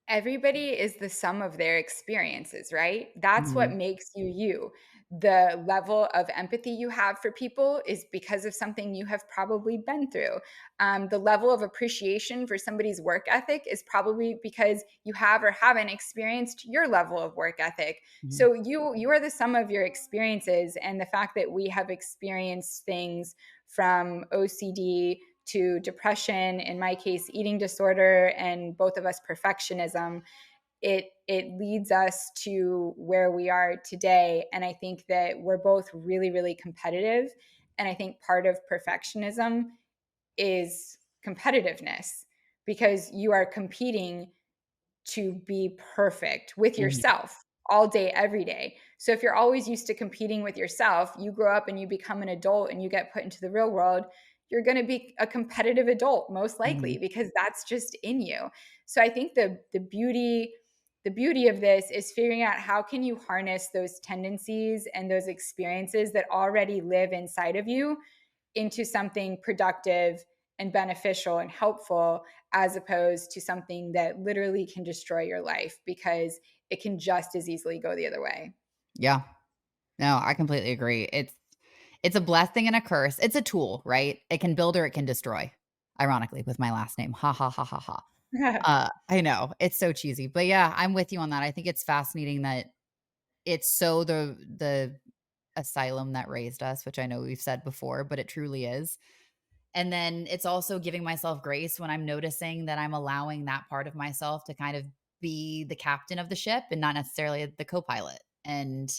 Everybody is the sum of their experiences, right? That's what Mhm. makes you you. The level of empathy you have for people is because of something you have probably been through. The level of appreciation for somebody's work ethic is probably because you have or haven't experienced your level of work ethic. Mhm. So you are the sum of your experiences, and the fact that we have experienced things from OCD to depression, in my case, eating disorder, and both of us perfectionism, it leads us to where we are today. And I think that we're both really, really competitive. And I think part of perfectionism is competitiveness, because you are competing to be perfect with Mhm, yourself all day, every day. So if you're always used to competing with yourself, you grow up and you become an adult and you get put into the real world, you're going to be a competitive adult most likely, mhm. because that's just in you. So I think the beauty of this is figuring out how can you harness those tendencies and those experiences that already live inside of you into something productive and beneficial and helpful, as opposed to something that literally can destroy your life, because it can just as easily go the other way. Yeah. No, I completely agree. It's a blessing and a curse. It's a tool, right? It can build or it can destroy. Ironically, with my last name. Ha ha ha ha ha. I know. It's so cheesy. But yeah, I'm with you on that. I think it's fascinating that it's so the asylum that raised us, which I know we've said before, but it truly is. And then it's also giving myself grace when I'm noticing that I'm allowing that part of myself to kind of be the captain of the ship and not necessarily the co-pilot. And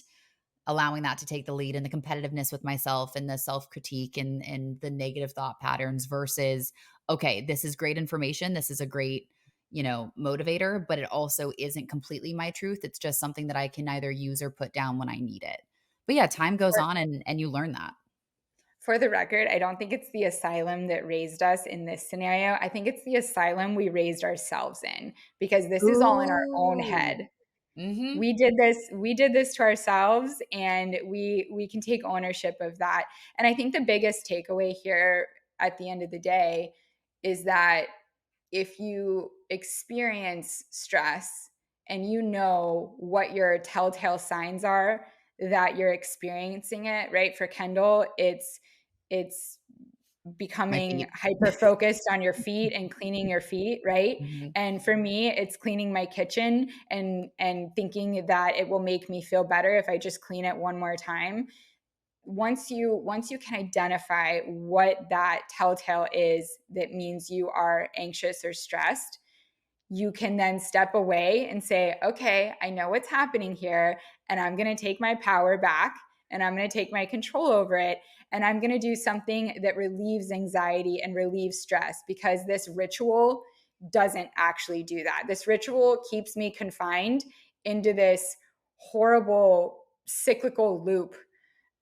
allowing that to take the lead, and the competitiveness with myself and the self-critique and the negative thought patterns versus, okay, this is great information. This is a great, motivator, but it also isn't completely my truth. It's just something that I can either use or put down when I need it. But yeah, time goes For, on and you learn that. for the record, I don't think it's the asylum that raised us in this scenario. I think it's the asylum we raised ourselves in, because this is all in our own Ooh. head. Mhm. We did this to ourselves, and we can take ownership of that. And I think the biggest takeaway here at the end of the day is that if you experience stress and you know what your telltale signs are that you're experiencing it, right? For Kendall, it's My becoming feet. hyper focused on your feet and cleaning your feet, right? Mhm. And for me, it's cleaning my kitchen and thinking that it will make me feel better if I just clean it one more time. Once you can identify what that telltale is that means you are anxious or stressed, you can then step away and say, okay, I know what's happening here, and I'm going to take my power back, and I'm going to take my control over it, and I'm going to do something that relieves anxiety and relieves stress, because this ritual doesn't actually do that. This ritual keeps me confined into this horrible cyclical loop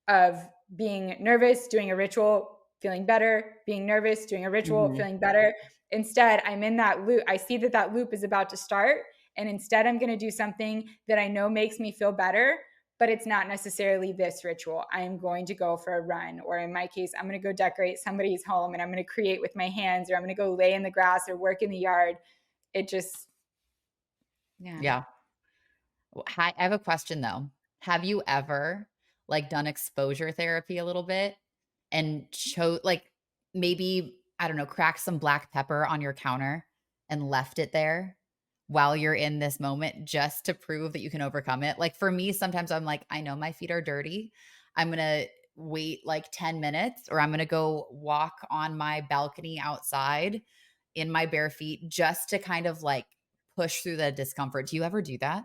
of being nervous, doing a ritual, feeling better, being nervous, doing a ritual, Mhm. feeling better. Instead, I'm in that loop. I see that that loop is about to start. And instead, I'm going to do something that I know makes me feel better, but it's not necessarily this ritual. I'm going to go for a run, or in my case, I'm going to go decorate somebody's home, and I'm going to create with my hands, or I'm going to go lay in the grass or work in the yard. It just, yeah. Yeah. Hi, I have a question though. Have you ever like done exposure therapy a little bit and like maybe, I don't know, cracked some black pepper on your counter and left it there while you're in this moment just to prove that you can overcome it? Like for me, sometimes I'm like, I know my feet are dirty. I'm going to wait like 10 minutes, or I'm going to go walk on my balcony outside in my bare feet just to kind of like push through the discomfort. Do you ever do that?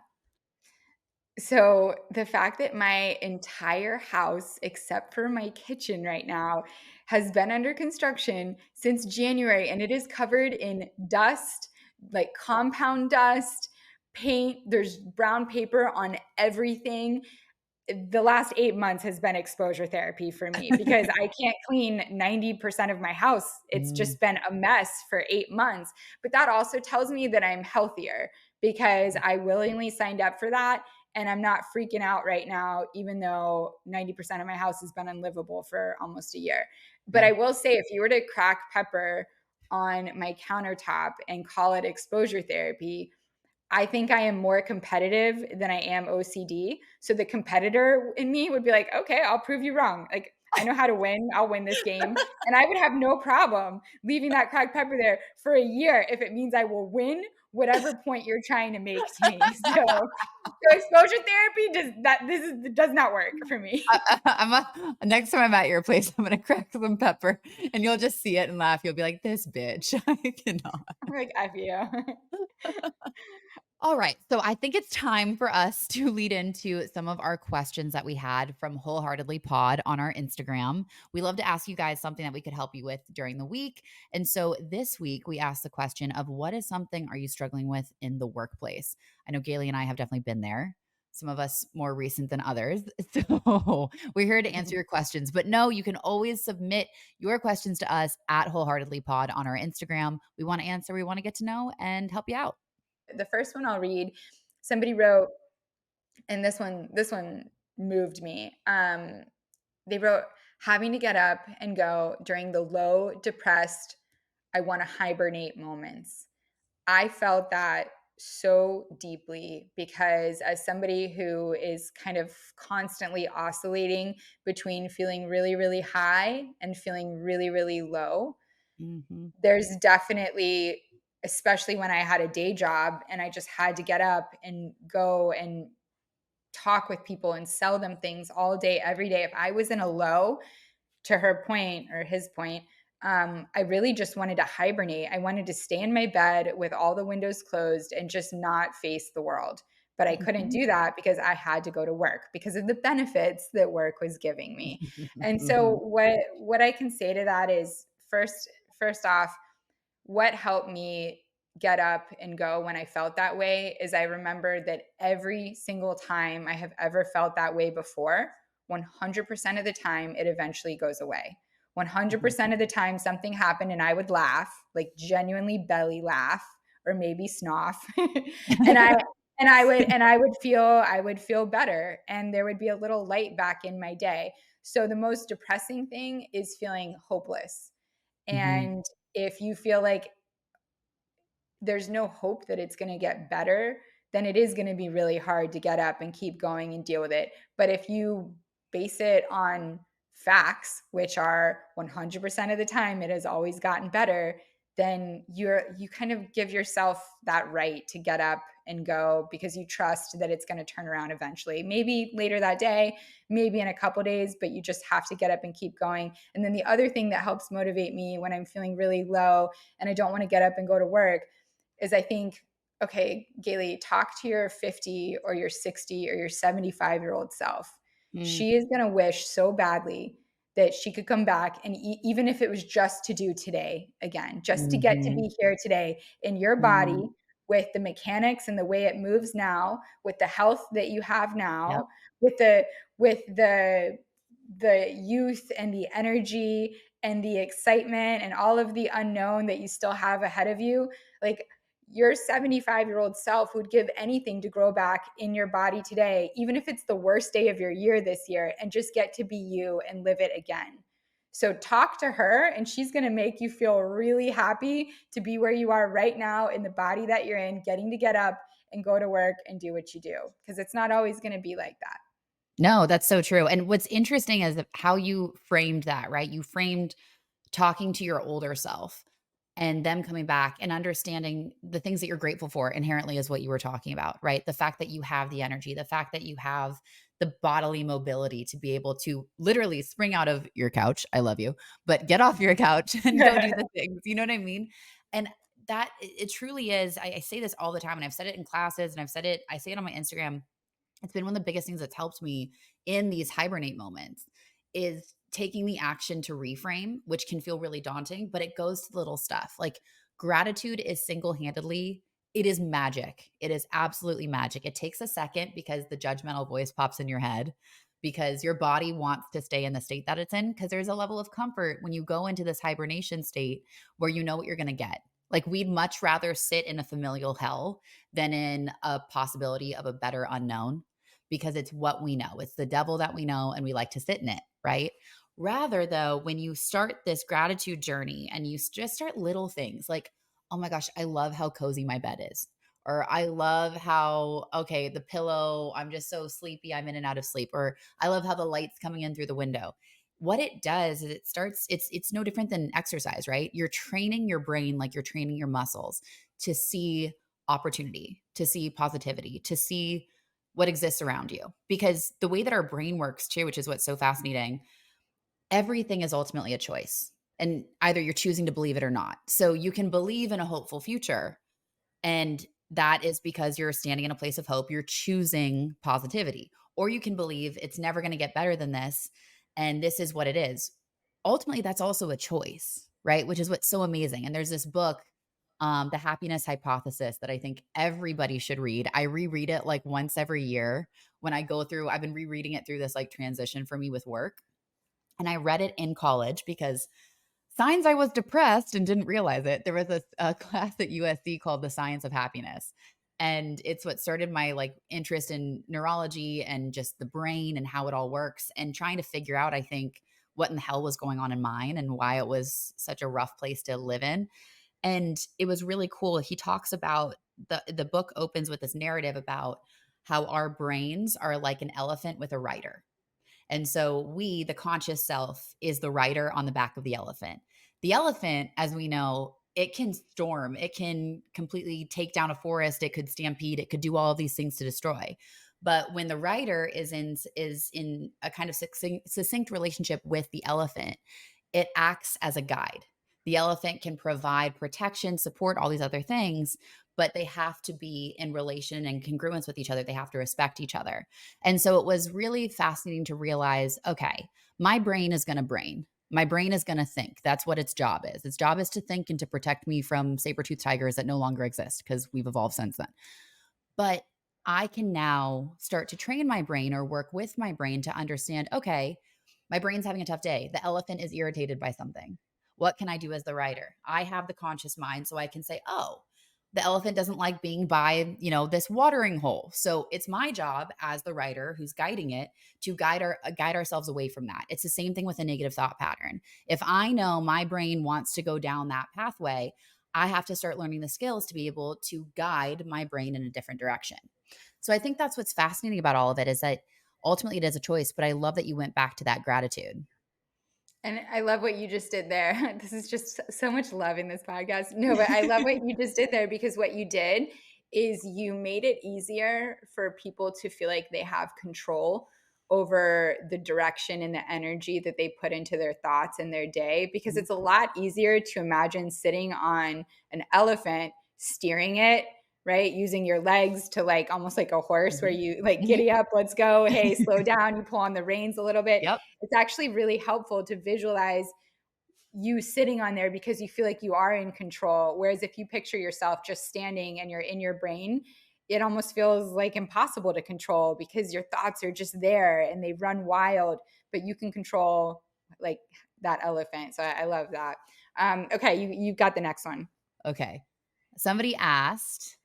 So the fact that my entire house, except for my kitchen right now, has been under construction since January, and it is covered in dust, like compound dust, paint, there's brown paper on everything. The last 8 months has been exposure therapy for me, because I can't clean 90% of my house. It's Mm, just been a mess for 8 months. But that also tells me that I'm healthier, because I willingly signed up for that, and I'm not freaking out right now, even though 90% of my house has been unlivable for almost a year. But yeah. I will say, if you were to crack pepper on my countertop and call it exposure therapy, I think I am more competitive than I am OCD. So the competitor in me would be like, okay, I'll prove you wrong. Like, I know how to win. I'll win this game. And I would have no problem leaving that cracked pepper there for a year if it means I will win whatever point you're trying to make to me. So exposure therapy does not work for me. Next time I'm at your place, I'm gonna crack some pepper, and you'll just see it and laugh. You'll be like, "This bitch, I cannot." I'm like, F you. All right. So I think it's time for us to lead into some of our questions that we had from Wholeheartedly Pod on our Instagram. We love to ask you guys something that we could help you with during the week. And so this week we asked the question of what is something are you struggling with in the workplace? I know Gailey and I have definitely been there. Some of us more recent than others. So we're here to answer your questions. But no, you can always submit your questions to us at Wholeheartedly Pod on our Instagram. We want to answer, we want to get to know and help you out. The first one I'll read, somebody wrote, and this one moved me. They wrote, having to get up and go during the low, depressed, I want to hibernate moments. I felt that so deeply because as somebody who is kind of constantly oscillating between feeling really, really high and feeling really, really low, Mhm. there's definitely, especially when I had a day job and I just had to get up and go and talk with people and sell them things all day, every day. If I was in a low, to her point or his point, I really just wanted to hibernate. I wanted to stay in my bed with all the windows closed and just not face the world. But I couldn't Mhm. do that because I had to go to work because of the benefits that work was giving me. And so Mhm. what I can say to that is first off, what helped me get up and go when I felt that way is I remember that every single time I have ever felt that way before, 100% of the time, it eventually goes away. Mhm. 100% of the time, something happened and I would laugh, like genuinely belly laugh, or maybe snoff. and I and I would feel better and there would be a little light back in my day. So the most depressing thing is feeling hopeless. Mhm. And if you feel like there's no hope that it's going to get better, then it is going to be really hard to get up and keep going and deal with it. But if you base it on facts, which are 100% of the time it has always gotten better, then you kind of give yourself that right to get up and go because you trust that it's going to turn around eventually. Maybe later that day, maybe in a couple days, but you just have to get up and keep going. And then the other thing that helps motivate me when I'm feeling really low and I don't want to get up and go to work is I think, okay, Gailey, talk to your 50 or your 60 or your 75-year-old self. Mm. She is going to wish so badly that she could come back and even if it was just to do today again, just to get to Mhm. be here today in your body Mm. with the mechanics and the way it moves now, with the health that you have Yep. now, with the youth and the energy and the excitement and all of the unknown that you still have ahead of you. Like your 75-year-old self would give anything to grow back in your body today, even if it's the worst day of your year this year, and just get to be you and live it again. So talk to her, and she's going to make you feel really happy to be where you are right now in the body that you're in, getting to get up and go to work and do what you do, because it's not always going to be like that. No, that's so true, and what's interesting is how you framed that, right? You framed talking to your older self and them coming back and understanding the things that you're grateful for inherently is what you were talking about, right? The fact that you have the energy, the fact that you have the bodily mobility to be able to literally spring out of your couch. I love you, but get off your couch and go do the things. You know what I mean? And that it truly is. I say this all the time, and I've said it in classes, and I say it on my Instagram. It's been one of the biggest things that's helped me in these hibernate moments is taking the action to reframe, which can feel really daunting, but it goes to the little stuff. Like gratitude is single-handedly, it is magic. It is absolutely magic. It takes a second because the judgmental voice pops in your head because your body wants to stay in the state that it's in because there's a level of comfort when you go into this hibernation state where you know what you're going to get. Like we'd much rather sit in a familial hell than in a possibility of a better unknown because it's what we know. It's the devil that we know, and we like to sit in it, right? Rather, though, when you start this gratitude journey and you just start little things like, oh my gosh, I love how cozy my bed is. Or I love how, okay, the pillow, I'm just so sleepy, I'm in and out of sleep. Or I love how the light's coming in through the window. What it does is it's no different than exercise, right? You're training your brain like you're training your muscles to see opportunity, to see positivity, to see what exists around you. Because the way that our brain works too, which is what's so fascinating, everything is ultimately a choice. And either you're choosing to believe it or not. So you can believe in a hopeful future and that is because you're standing in a place of hope. You're choosing positivity. Or you can believe it's never going to get better than this. And this is what it is. Ultimately, that's also a choice, right? Which is what's so amazing. And there's this book, The Happiness Hypothesis, that I think everybody should read. I reread it like once every year when I go through, I've been rereading it through this like transition for me with work. And I read it in college because signs I was depressed and didn't realize it. There was a class at USC called The Science of Happiness. And it's what started my like interest in neurology and just the brain and how it all works and trying to figure out, I think, what in the hell was going on in mine and why it was such a rough place to live in. And it was really cool. He talks about the book opens with this narrative about how our brains are like an elephant with a rider, and so we, the conscious self, is the rider on the back of the elephant. The elephant, as we know, it can storm, it can completely take down a forest, it could stampede, it could do all of these things to destroy. But when the rider is in a kind of succinct relationship with the elephant, it acts as a guide. The elephant can provide protection, support, all these other things, but they have to be in relation and congruence with each other. They have to respect each other. And so it was really fascinating to realize, okay, my brain is going to brain. My brain is going to think. That's what its job is. Its job is to think and to protect me from saber-toothed tigers that no longer exist because we've evolved since then. But I can now start to train my brain or work with my brain to understand, okay, my brain's having a tough day. The elephant is irritated by something. What can I do as the writer? I have the conscious mind, so I can say, oh, the elephant doesn't like being by, this watering hole. So it's my job as the writer who's guiding it to guide ourselves away from that. It's the same thing with a negative thought pattern. If I know my brain wants to go down that pathway, I have to start learning the skills to be able to guide my brain in a different direction. So I think that's what's fascinating about all of it is that ultimately it is a choice, but I love that you went back to that gratitude. And I love what you just did there. This is just so much love in this podcast. No, but I love what you just did there because what you did is you made it easier for people to feel like they have control over the direction and the energy that they put into their thoughts in their day because Mhm. it's a lot easier to imagine sitting on an elephant steering it, right? Using your legs to like almost like a horse where Mhm. you like Mhm. giddy up, let's go, hey, slow down, you pull on the reins a little bit. Yep. It's actually really helpful to visualize you sitting on there because you feel like you are in control. Whereas if you picture yourself just standing and you're in your brain, it almost feels like impossible to control because your thoughts are just there and they run wild, but you can control like that elephant. So I love that. Okay, you got the next one. Okay. Somebody asked,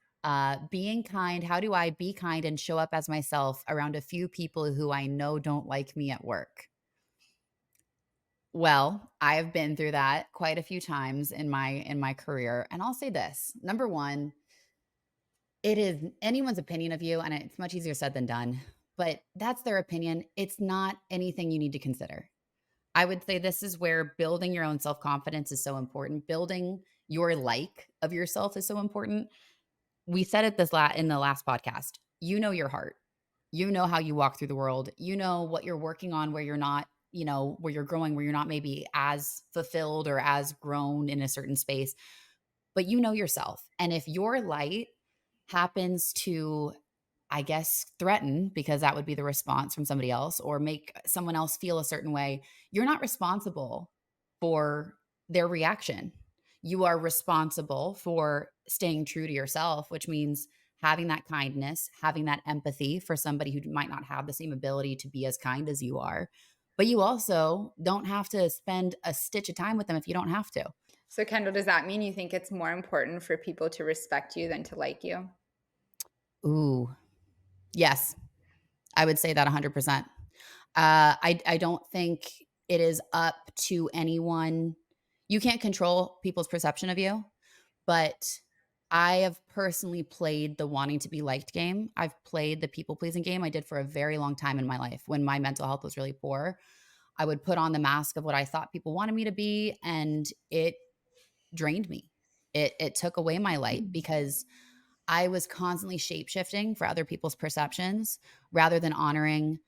being kind, how do I be kind and show up as myself around a few people who I know don't like me at work? Well, I have been through that quite a few times in my career, and I'll say this. Number 1, it is anyone's opinion of you, and it's much easier said than done, but that's their opinion. It's not anything you need to consider. I would say this is where building your own self-confidence is so important. Building your like of yourself is so important. We said it in the last podcast. You know your heart. You know how you walk through the world. You know what you're working on where you're not, where you're growing, where you're not maybe as fulfilled or as grown in a certain space, but you know yourself. And if your light happens to, I guess, threaten, because that would be the response from somebody else, or make someone else feel a certain way, you're not responsible for their reaction. You are responsible for staying true to yourself, which means having that kindness, having that empathy for somebody who might not have the same ability to be as kind as you are. But you also don't have to spend a stitch of time with them if you don't have to. So Kendall, does that mean you think it's more important for people to respect you than to like you? Ooh, yes, I would say that 100%. I don't think it is up to anyone. You can't control people's perception of you, but I have personally played the wanting to be liked game. I've played the people pleasing game. I did for a very long time in my life when my mental health was really poor. I would put on the mask of what I thought people wanted me to be, and it drained me. It took away my light because I was constantly shape shifting for other people's perceptions rather than honoring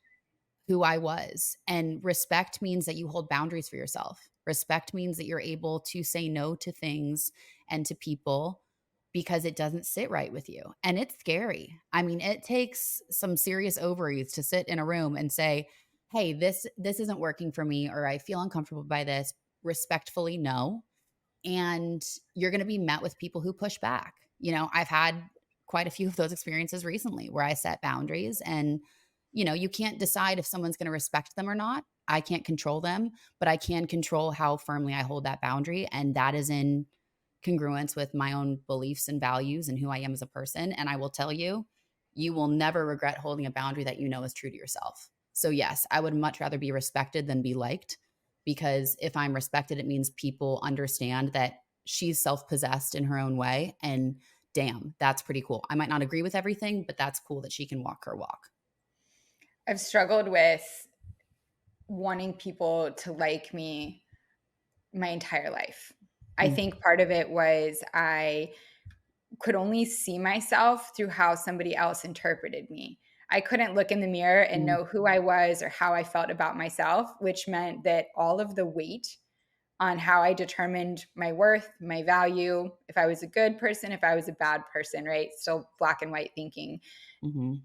who I was. And respect means that you hold boundaries for yourself. Respect means that you're able to say no to things and to people because it doesn't sit right with you. And it's scary. I mean, it takes some serious ovaries to sit in a room and say, "Hey, this isn't working for me," or "I feel uncomfortable by this." Respectfully, no. And you're going to be met with people who push back. I've had quite a few of those experiences recently where I set boundaries, and you can't decide if someone's going to respect them or not. I can't control them, but I can control how firmly I hold that boundary, and that is in congruence with my own beliefs and values and who I am as a person. And I will tell you, you will never regret holding a boundary that you know is true to yourself. So yes, I would much rather be respected than be liked, because if I'm respected, it means people understand that she's self-possessed in her own way, and damn, that's pretty cool. I might not agree with everything, but that's cool that she can walk her walk. I've struggled with wanting people to like me my entire life. I Mm, think part of it was I could only see myself through how somebody else interpreted me. I couldn't look in the mirror and mm, know who I was or how I felt about myself, which meant that all of the weight on how I determined my worth, my value, if I was a good person, if I was a bad person, right? Still black and white thinking, mhm,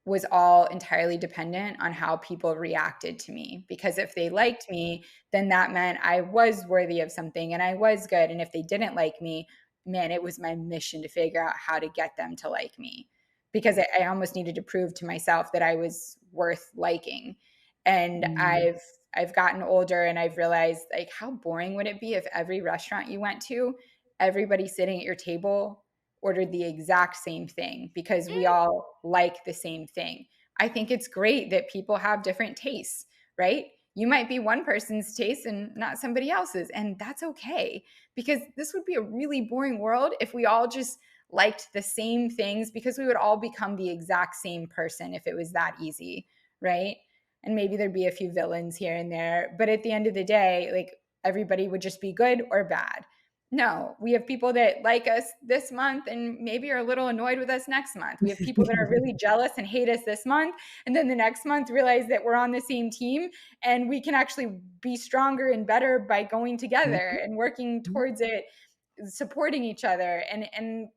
was all entirely dependent on how people reacted to me. Because if they liked me, then that meant I was worthy of something and I was good. And if they didn't like me, man, it was my mission to figure out how to get them to like me, because I almost needed to prove to myself that I was worth liking. And mm, I've gotten older and I've realized, like, how boring would it be if every restaurant you went to, everybody sitting at your table ordered the exact same thing because we mm. all like the same thing. I think it's great that people have different tastes, right? You might be one person's taste and not somebody else's, and that's okay, because this would be a really boring world if we all just liked the same things, because we would all become the exact same person if it was that easy, right? And maybe there'd be a few villains here and there, but at the end of the day, like, everybody would just be good or bad. No, we have people that like us this month and maybe are a little annoyed with us next month. We have people that are really jealous and hate us this month, and then the next month realize that we're on the same team and we can actually be stronger and better by going together Mhm, and working mhm. towards it, supporting each other. And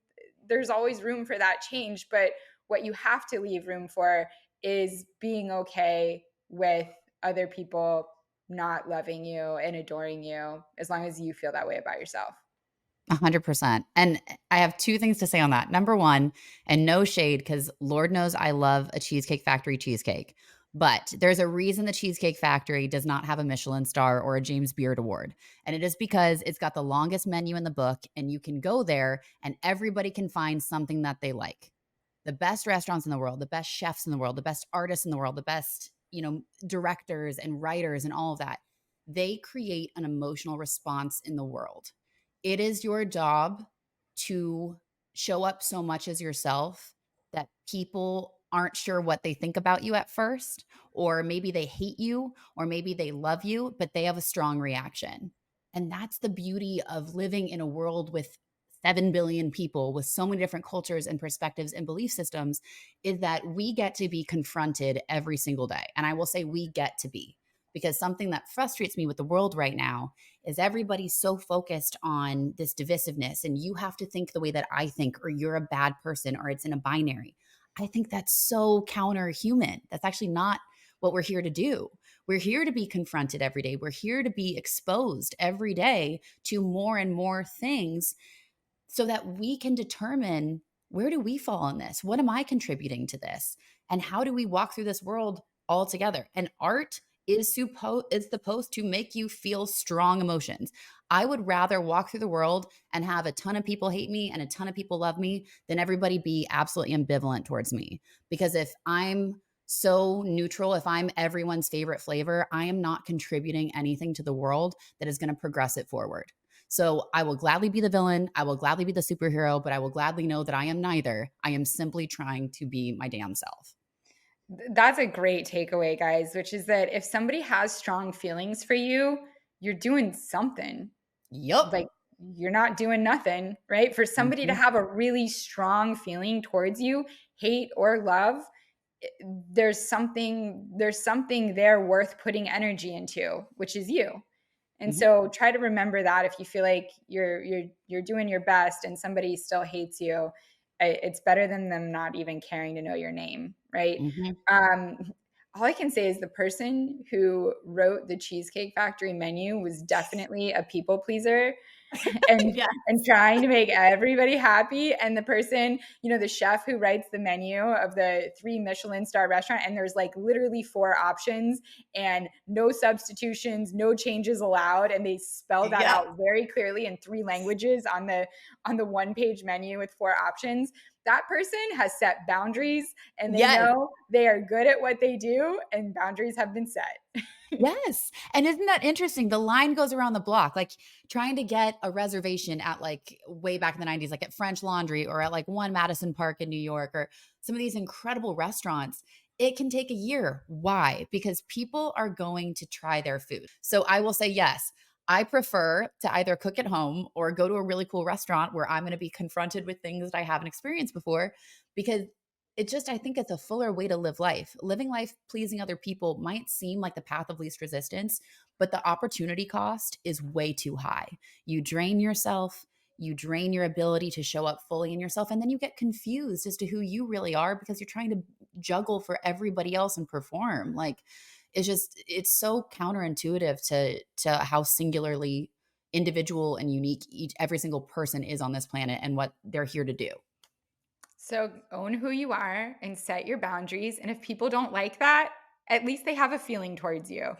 there's always room for that change, but what you have to leave room for is being okay with other people not loving you and adoring you, as long as you feel that way about yourself. 100%. And I have 2 things to say on that. Number 1, and no shade, because Lord knows I love a Cheesecake Factory cheesecake, but there's a reason the Cheesecake Factory does not have a Michelin star or a James Beard Award, and it is because it's got the longest menu in the book, and you can go there and everybody can find something that they like. The best restaurants in the world, the best chefs in the world, the best artists in the world, the best, directors and writers and all of that, they create an emotional response in the world. It is your job to show up so much as yourself that people aren't sure what they think about you at first, or maybe they hate you, or maybe they love you, but they have a strong reaction. And that's the beauty of living in a world with 7 billion people with so many different cultures and perspectives and belief systems, is that we get to be confronted every single day. And I will say we get to be, because something that frustrates me with the world right now is everybody's so focused on this divisiveness, and you have to think the way that I think, or you're a bad person, or it's in a binary. I think that's so counter human. That's actually not what we're here to do. We're here to be confronted every day. We're here to be exposed every day to more and more things, so that we can determine, where do we fall in this? What am I contributing to this? And how do we walk through this world all together? And art is supposed to make you feel strong emotions. I would rather walk through the world and have a ton of people hate me and a ton of people love me than everybody be absolutely ambivalent towards me. Because if I'm so neutral, if I'm everyone's favorite flavor, I am not contributing anything to the world that is going to progress it forward. So I will gladly be the villain. I will gladly be the superhero, but I will gladly know that I am neither. I am simply trying to be my damn self. That's a great takeaway, guys, which is that if somebody has strong feelings for you, you're doing something. Yup. Like, you're not doing nothing, right? For somebody to Mhm. have a really strong feeling towards you, hate or love, there's something there worth putting energy into, which is you. And Mhm. so try to remember that if you feel like you're doing your best and somebody still hates you, it's better than them not even caring to know your name, right? Mhm. Um, all I can say is the person who wrote the Cheesecake Factory menu was definitely a people pleaser and Yeah. trying to make everybody happy. And the person, the chef who writes the menu of the 3 Michelin star restaurant, and there's like literally 4 options and no substitutions, no changes allowed, and they spell that Yeah. out very clearly in 3 languages on the 1 page menu with 4 options. That person has set boundaries and they Yes. know they are good at what they do, and boundaries have been set. Yes, and isn't that interesting? The line goes around the block, like, trying to get a reservation at, like, way back in the '90s, like, at French Laundry or at, like, One Madison Park in New York or some of these incredible restaurants, it can take a year. Why? Because people are going to try their food. So I will say, yes, I prefer to either cook at home or go to a really cool restaurant where I'm gonna be confronted with things that I haven't experienced before because it just I think it's a fuller way to live life. Living life pleasing other people might seem like the path of least resistance, but the opportunity cost is way too high. You drain yourself, you drain your ability to show up fully in yourself, and then you get confused as to who you really are because you're trying to juggle for everybody else and perform. Like it's so counterintuitive to how singularly individual and unique every single person is on this planet and what they're here to do. So own who you are and set your boundaries. And if people don't like that, at least they have a feeling towards you.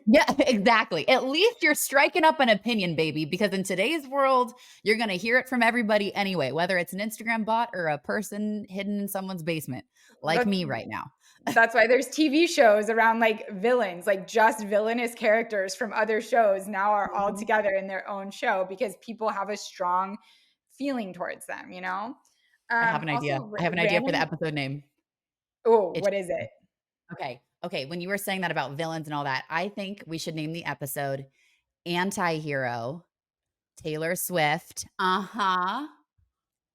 Yeah, exactly. At least you're striking up an opinion, baby, because in today's world, you're going to hear it from everybody anyway, whether it's an Instagram bot or a person hidden in someone's basement, like That's me right now. that's why there's TV shows around like villains, like just villainous characters from other shows now are all Mhm. together in their own show because people have a strong feeling towards them. I have an Also, idea. I have an idea for the random. episode name. Oh, It what is it? okay. Okay, when you were saying that about villains and all that, I think we should name the episode Anti-Hero Taylor Swift. Uh-huh.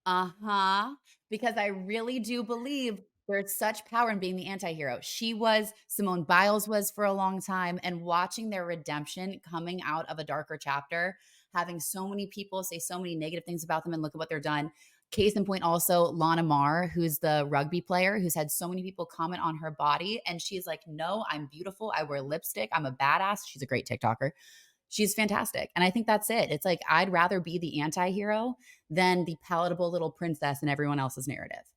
Uh-huh, because I really do believe there's such power in being the anti-hero. She was, Simone Biles was for a long time, and watching their redemption coming out of a darker chapter, having so many people say so many negative things about them and look at what they're done. Case in point also Lana Marr, who's the rugby player who's had so many people comment on her body and she's like, "No, I'm beautiful. I wear lipstick. I'm a badass." She's a great TikToker. She's fantastic. And I think that's it. It's like I'd rather be the anti-hero than the palatable little princess in everyone else's narrative.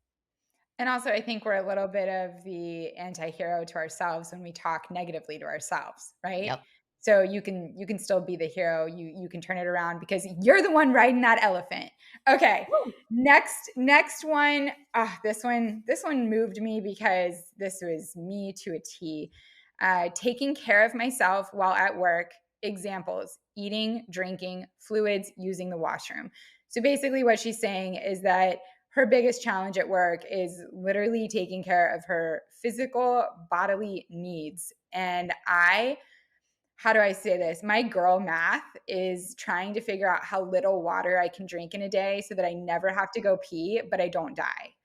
And also, I think we're a little bit of the anti-hero to ourselves when we talk negatively to ourselves, right? Yep. So you can still be the hero. You can turn it around because you're the one riding that elephant. Okay. Woo. Next one. This one moved me because this was me to a T. Taking care of myself while at work. Examples: eating, drinking, fluids, using the washroom. So basically, what she's saying is that her biggest challenge at work is literally taking care of her physical bodily needs. And how do I say this? My girl math is trying to figure out how little water I can drink in a day so that I never have to go pee, but I don't die.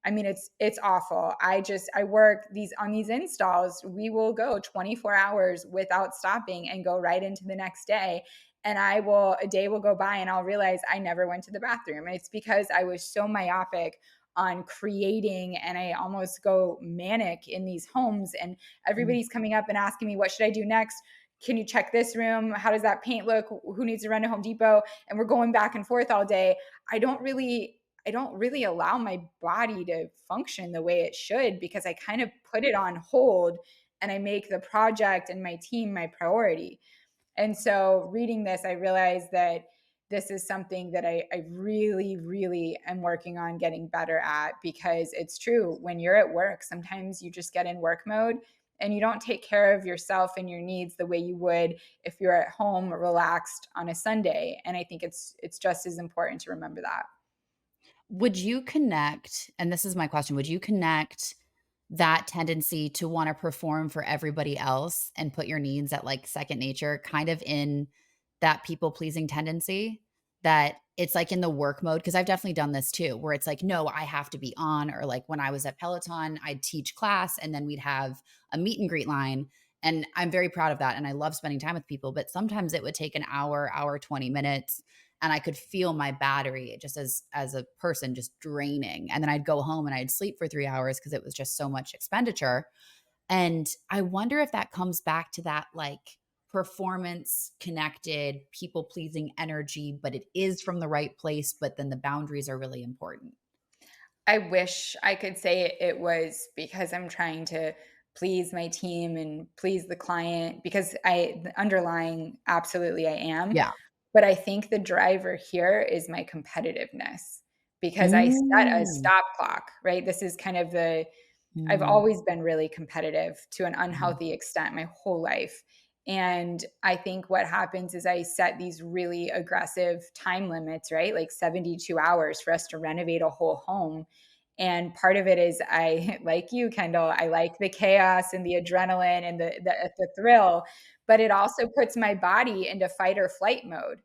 I mean, it's awful. I work these installs. We will go 24 hours without stopping and go right into the next day. And a day will go by and I'll realize I never went to the bathroom. And it's because I was so myopic on creating and I almost go manic in these homes and Mm. everybody's coming up and asking me, what should I do next? Can you check this room? How does that paint look? Who needs to run to Home Depot? And we're going back and forth all day. I don't really allow my body to function the way it should because I kind of put it on hold and I make the project and my team my priority. And so reading this, I realized that this is something that I really, really am working on getting better at because it's true. When you're at work, sometimes you just get in work mode and you don't take care of yourself and your needs the way you would if you're at home relaxed on a Sunday. And I think it's just as important to remember that. Would you connect, and this is my question, would you connect that tendency to wanna perform for everybody else and put your needs at, like, second nature kind of in that people pleasing tendency? That it's, like, in the work mode? Because 'cause I've definitely done this too, where it's like, "No, I have to be on," or, like, when I was at Peloton, I'd teach class, and then we'd have a meet and greet line, And I'm very proud of that, and I love spending time with people, but sometimes it would take an hour, hour, 20 minutes, and I could feel my battery just as a person just draining, and then I'd go home and I'd sleep for 3 hours because it was just so much expenditure, and I wonder if that comes back to that, like, performance connected, people pleasing energy, but it is from the right place, but then the boundaries are really important. I wish I could say it was because I'm trying to please my team and please the client because the underlying absolutely I am. Yeah. But I think the driver here is my competitiveness because I set a Mm. stop clock, right? This is kind of I've Mm. always been really competitive to an Mhm. unhealthy extent my whole life. And I think what happens is I set these really aggressive time limits, right? Like 72 hours for us to renovate a whole home. And part of it is I, like you, Kendall, I like the chaos and the adrenaline and the thrill, but it also puts my body into fight or flight mode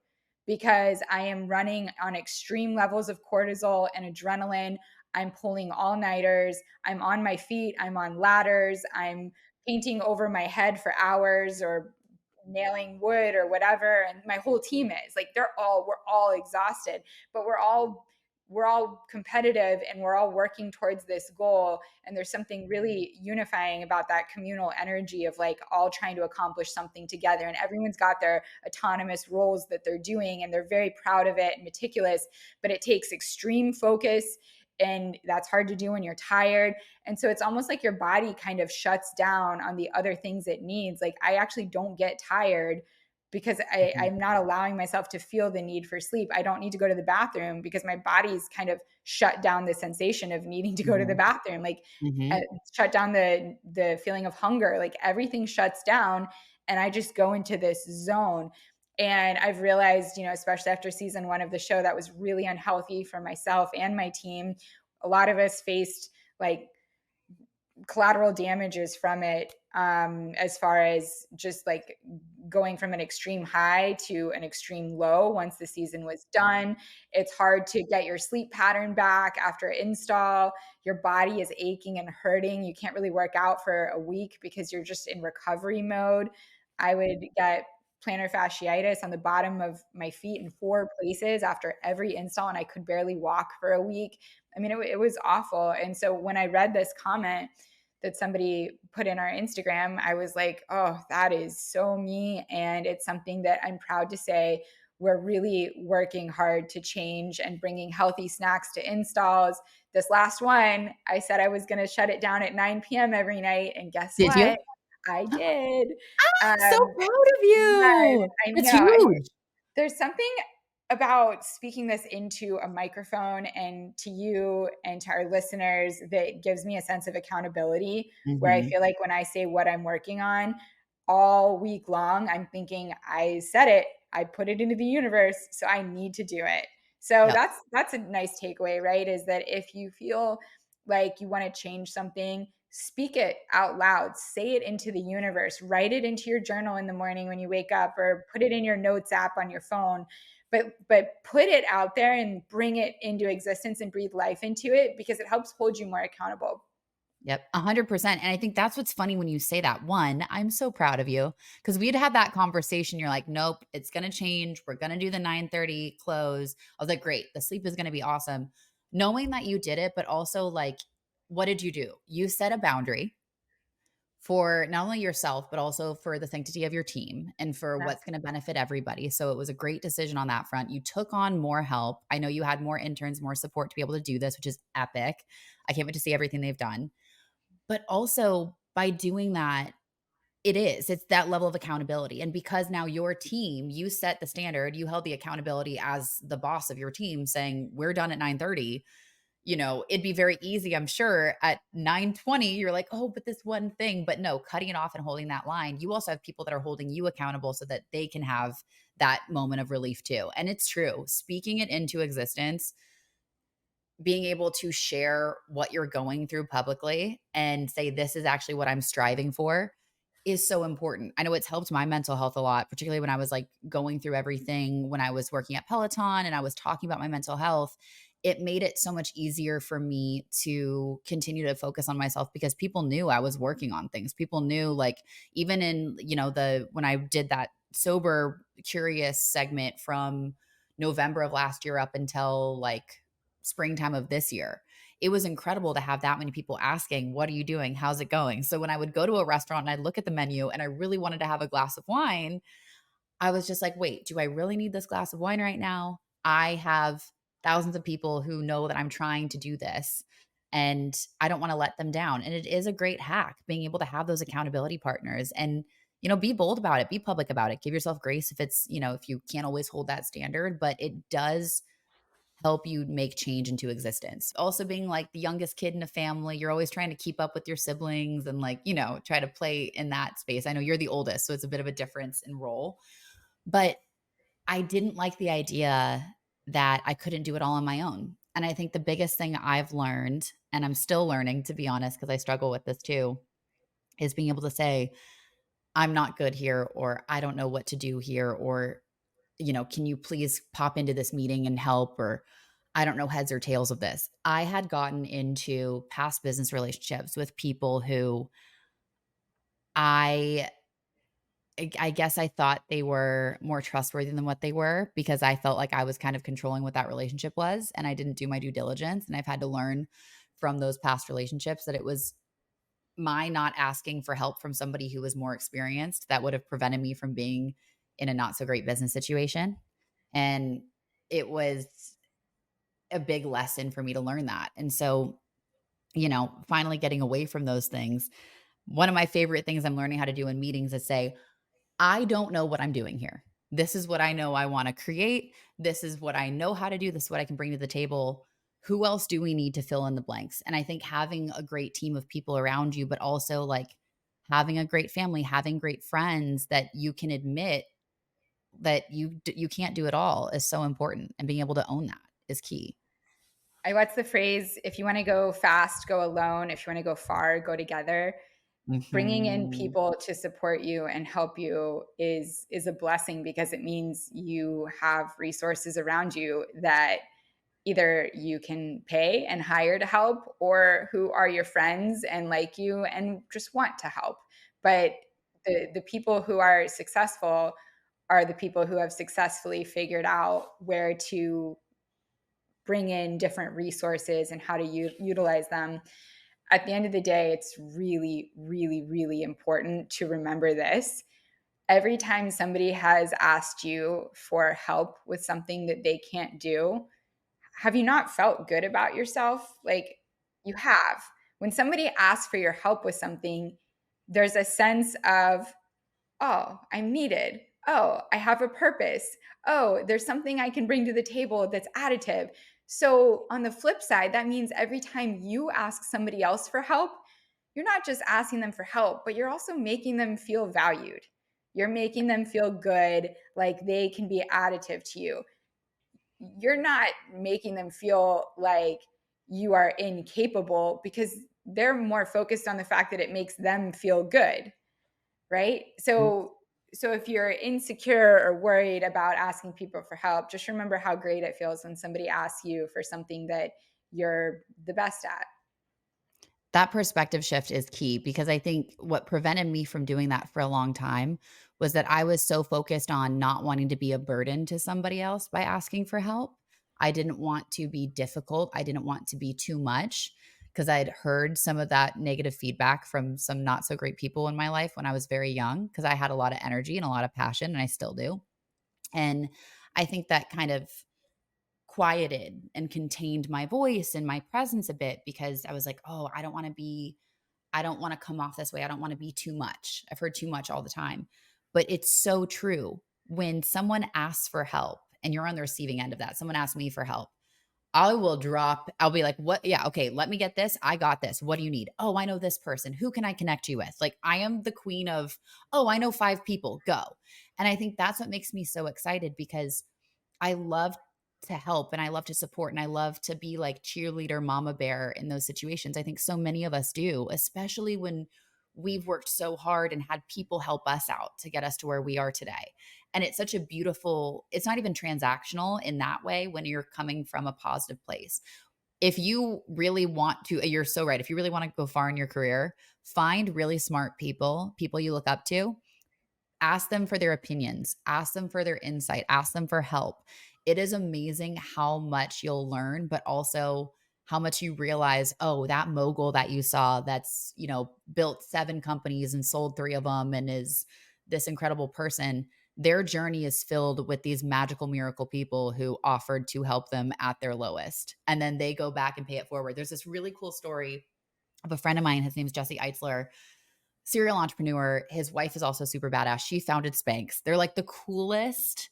because I am running on extreme levels of cortisol and adrenaline. I'm pulling all nighters. I'm on my feet. I'm on ladders. I'm painting over my head for hours or nailing wood or whatever. And my whole team is like, we're all exhausted, but we're all competitive and we're all working towards this goal. And there's something really unifying about that communal energy of like all trying to accomplish something together. And everyone's got their autonomous roles that they're doing and they're very proud of it and meticulous, but it takes extreme focus and that's hard to do when you're tired. And so it's almost like your body kind of shuts down on the other things it needs. Like I actually don't get tired because Mhm. I'm not allowing myself to feel the need for sleep. I don't need to go to the bathroom because my body's kind of shut down the sensation of needing to go to the Mhm. bathroom. Like Mhm. shut down the feeling of hunger. Like everything shuts down, and I just go into this zone. And I've realized, especially after season one of the show, that was really unhealthy for myself and my team. A lot of us faced like collateral damages from it, as far as just like going from an extreme high to an extreme low once the season was done. It's hard to get your sleep pattern back after install. Your body is aching and hurting. You can't really work out for a week because you're just in recovery mode. I would get plantar fasciitis on the bottom of my feet in 4 places after every install, and I could barely walk for a week. I mean, it was awful. And so when I read this comment that somebody put in our Instagram, I was like, oh, that is so me. And it's something that I'm proud to say we're really working hard to change and bringing healthy snacks to installs. This last one, I said I was going to shut it down at 9 p.m. every night. And guess Did what? you? I did. I'm so Um, proud of yes, you. I That's know. huge. There's something about speaking this into a microphone and to you and to our listeners that gives me a sense of accountability where I Mhm. feel like when I say what I'm working on all week long, I'm thinking I said it, I put it into the universe, so I need to do it. So Yep. that's a nice takeaway, right? Is that if you feel like you want to change something, speak it out loud, say it into the universe, write it into your journal in the morning when you wake up or put it in your notes app on your phone. But put it out there and bring it into existence and breathe life into it because it helps hold you more accountable. Yep, 100%, and I think that's what's funny when you say that. 1, I'm so proud of you because 'cause we'd had that conversation, you're like, "Nope, it's gonna change, we're gonna do the 9:30 close." I was like, "Great, the sleep is gonna be awesome." Knowing that you did it, but also, like, what did you do? You set a boundary for not only yourself, but also for the sanctity of your team and for Yes. what's gonna benefit everybody, so it was a great decision on that front. You took on more help. I know you had more interns, more support to be able to do this, which is epic. I can't wait to see everything they've done. But also by doing that, it's that level of accountability. And because now your team, you set the standard, you held the accountability as the boss of your team saying, we're done at 9:30. It'd be very easy, I'm sure, at 9:20, you're like, oh, but this one thing. But no, cutting it off and holding that line. You also have people that are holding you accountable so that they can have that moment of relief too. And it's true. Speaking it into existence, being able to share what you're going through publicly and say, this is actually what I'm striving for is so important. I know it's helped my mental health a lot, particularly when I was like going through everything when I was working at Peloton and I was talking about my mental health. it made it so much easier for me to continue to focus on myself because people knew I was working on things. People knew, like, even in, the when I did that sober curious segment from November of last year up until like springtime of this year, it was incredible to have that many people asking, "What are you doing? How's it going?" So when I would go to a restaurant and I'd look at the menu and I really wanted to have a glass of wine, I was just like, "Wait, do I really need this glass of wine right now? I have thousands of people who know that I'm trying to do this, and I don't wanna let them down." And it is a great hack being able to have those accountability partners and, be bold about it, be public about it. Give yourself grace if it's, if you can't always hold that standard, but it does help you make change into existence. Also being like the youngest kid in a family, you're always trying to keep up with your siblings and like, try to play in that space. I know you're the oldest, so it's a bit of a difference in role, but I didn't like the idea that I couldn't do it all on my own. And I think the biggest thing I've learned, and I'm still learning to be honest, because I struggle with this too, is being able to say, I'm not good here, or I don't know what to do here, or, can you please pop into this meeting and help? Or I don't know heads or tails of this. I had gotten into past business relationships with people who I I guess I thought they were more trustworthy than what they were because I felt like I was kind of controlling what that relationship was, and I didn't do my due diligence, and I've had to learn from those past relationships that it was my not asking for help from somebody who was more experienced that would have prevented me from being in a not so great business situation, and it was a big lesson for me to learn that, and so, finally getting away from those things, one of my favorite things I'm learning how to do in meetings is say, I don't know what I'm doing here. This is what I know I want to create. This is what I know how to do. This is what I can bring to the table. Who else do we need to fill in the blanks? And I think having a great team of people around you, but also like having a great family, having great friends that you can admit that you can't do it all is so important. And being able to own that is key. What's the phrase? If you want to go fast, go alone. If you want to go far, go together. Bringing in Mhm. people to support you and help you is a blessing because it means you have resources around you that either you can pay and hire to help or who are your friends and like you and just want to help. But the people who are successful are the people who have successfully figured out where to bring in different resources and how to utilize them. At the end of the day, it's really, really, really important to remember this. Every time somebody has asked you for help with something that they can't do, have you not felt good about yourself? Like, you have. When somebody asks for your help with something, there's a sense of, oh, I'm needed. Oh, I have a purpose. Oh, there's something I can bring to the table that's additive. So, on the flip side, that means every time you ask somebody else for help, you're not just asking them for help, but you're also making them feel valued. You're making them feel good, like they can be additive to you. You're not making them feel like you are incapable because they're more focused on the fact that it makes them feel good, right? So if you're insecure or worried about asking people for help, just remember how great it feels when somebody asks you for something that you're the best at. That perspective shift is key because I think what prevented me from doing that for a long time was that I was so focused on not wanting to be a burden to somebody else by asking for help. I didn't want to be difficult. I didn't want to be too much because I'd heard some of that negative feedback from some not so great people in my life when I was very young because I had a lot of energy and a lot of passion, and I still do. And I think that kind of quieted and contained my voice and my presence a bit because I was like, oh, I don't want to come off this way. I don't want to be too much. I've heard too much all the time. But it's so true. When someone asks for help and you're on the receiving end of that, someone asks me for help, I'll be like, what? Yeah, okay, let me get this. I got this. What do you need? Oh, I know this person. Who can I connect you with? Like, I am the queen of, oh, I know 5 people. Go. And I think that's what makes me so excited because I love to help and I love to support and I love to be like cheerleader mama bear in those situations. I think so many of us do, especially when we've worked so hard and had people help us out to get us to where we are today. And it's such a beautiful, it's not even transactional in that way when you're coming from a positive place. If you really want to, you're so right. If you really want to go far in your career, find really smart people, people you look up to, ask them for their opinions, ask them for their insight, ask them for help. It is amazing how much you'll learn, but also how much you realize, oh, that mogul that you saw that's, built 7 companies and sold 3 of them and is this incredible person, their journey is filled with these magical miracle people who offered to help them at their lowest. And then they go back and pay it forward. There's this really cool story of a friend of mine. His name's Jesse Eitzler, serial entrepreneur. His wife is also super badass. She founded Spanx. They're like the coolest.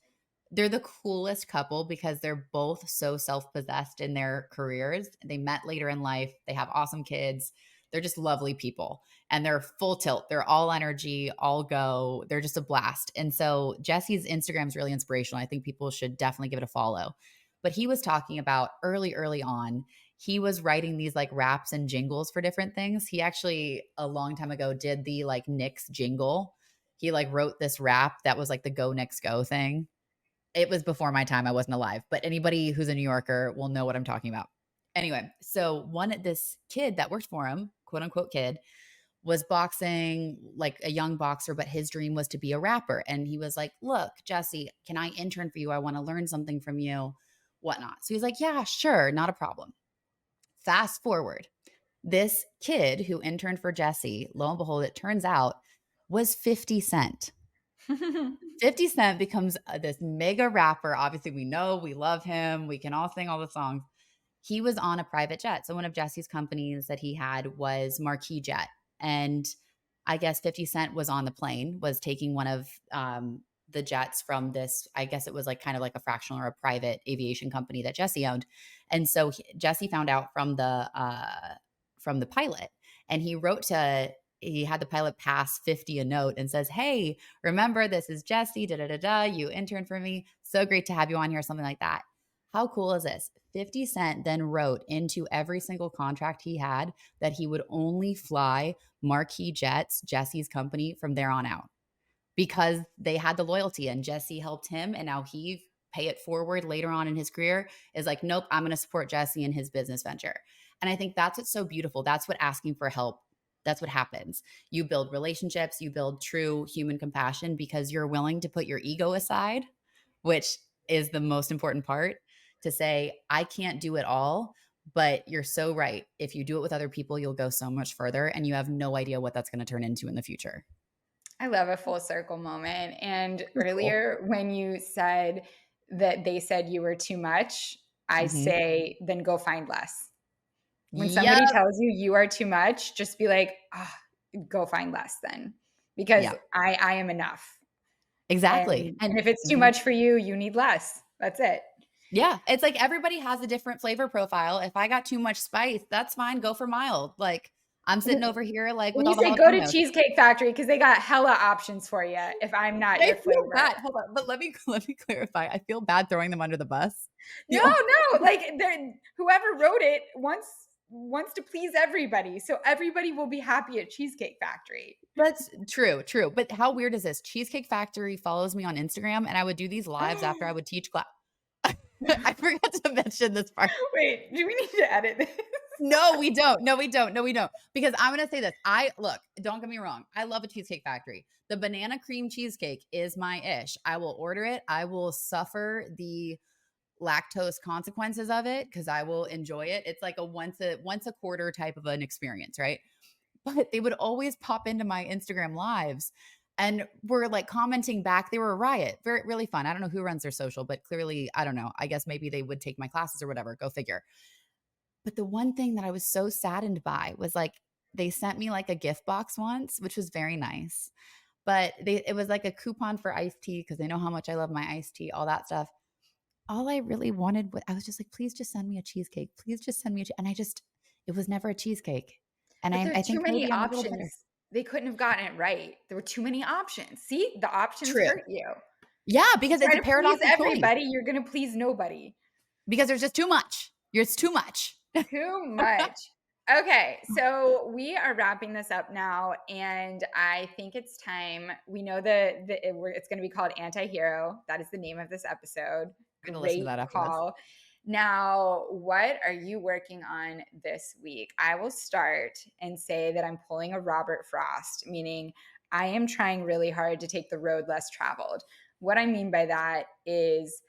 They're the coolest couple because they're both so self-possessed in their careers. They met later in life. They have awesome kids. They're just lovely people and they're full tilt. They're all energy, all go. They're just a blast. And so Jesse's Instagram is really inspirational. I think people should definitely give it a follow. But he was talking about early on, he was writing these like raps and jingles for different things. He actually a long time ago did the like Knicks jingle. He like wrote this rap that was like the Go Knicks Go thing. It was before my time. I wasn't alive, but anybody who's a New Yorker will know what I'm talking about. Anyway, so this kid that worked for him, quote unquote kid, was boxing, like a young boxer, but his dream was to be a rapper. And he was like, look, Jesse, can I intern for you? I want to learn something from you, whatnot. So he's like, yeah, sure, not a problem. Fast forward, this kid who interned for Jesse, lo and behold, it turns out was 50 Cent. 50 Cent becomes this mega rapper. Obviously, we know, we love him. We can all sing all the songs. He was on a private jet. So one of Jesse's companies that he had was Marquis Jet. And I guess 50 Cent was on the plane, was taking one of the jets from this, I guess it was like kind of like a fractional or a private aviation company that Jesse owned. And so Jesse found out from the pilot and he had the pilot pass 50 a note and says, hey, remember, this is Jesse, da da da da. You interned for me. So great to have you on here, something like that. How cool is this? 50 Cent then wrote into every single contract he had that he would only fly Marquis Jets, Jesse's company, from there on out because they had the loyalty and Jesse helped him. And now he pay it forward later on in his career is like, nope, I'm going to support Jesse in his business venture. And I think that's what's so beautiful. That's what asking for help, that's what happens. You build relationships, you build true human compassion because you're willing to put your ego aside, which is the most important part, to say, I can't do it all, but you're so right. If you do it with other people, you'll go so much further and you have no idea what that's going to turn into in the future. I love a full circle moment. And Cool. earlier, when you said that they said you were too much, I Mhm. say, then go find less. When somebody Yep. tells you you are too much, just be like, go find less then, because Yeah, I am enough. exactly. And And if it's too mhm. much for you, you need less. That's it. Yeah, it's like everybody has a different flavor profile. If I got too much spice, that's fine, go for mild. Like, I'm sitting over here, like, When with you all the say go to jalapenos. Cheesecake Factory, because they got hella options for you if I'm not I your feel flavor. bad. Hold on, but let me clarify. I feel bad throwing them under the bus. The No, only no, like whoever wrote it wants to please everybody, so everybody will be happy at Cheesecake Factory. That's true, true. But how weird is this? Cheesecake Factory follows me on Instagram, and I would do these lives after I would teach class. I forgot to mention this part. Wait, do we need to edit this? No, we don't. No, we don't. No, we don't. Because I'm gonna say this. Don't get me wrong. I love a Cheesecake Factory. The banana cream cheesecake is my ish. I will order it. I will suffer the lactose consequences of it because I will enjoy it. It's like a once a quarter type of an experience, right? But they would always pop into my Instagram lives and were like commenting back. They were a riot. Very, really fun. I don't know who runs their social, but clearly, I don't know. I guess maybe they would take my classes or whatever. Go figure. But the one thing that I was so saddened by was like they sent me like a gift box once, which was very nice. But it was like a coupon for iced tea because they know how much I love my iced tea, all that stuff. All I really wanted was I was just like, please just send me a cheesecake. Please just send me it was never a cheesecake. And But there are I too think many maybe I'm a little bitter. options. They couldn't have gotten it right. There were too many options. See, the options True. hurt you. Yeah, You because it's try a to please paradox of choice. everybody, you're gonna please nobody. Because there's just too much. It's too much. Too much. Okay, so we are wrapping this up now, and I think it's time. We know it's going to be called Anti-Hero. That is the name of this episode. I'm gonna listen to Great that after this. call. Now, what are you working on this week? I will start and say that I'm pulling a Robert Frost, meaning I am trying really hard to take the road less traveled. What I mean by that is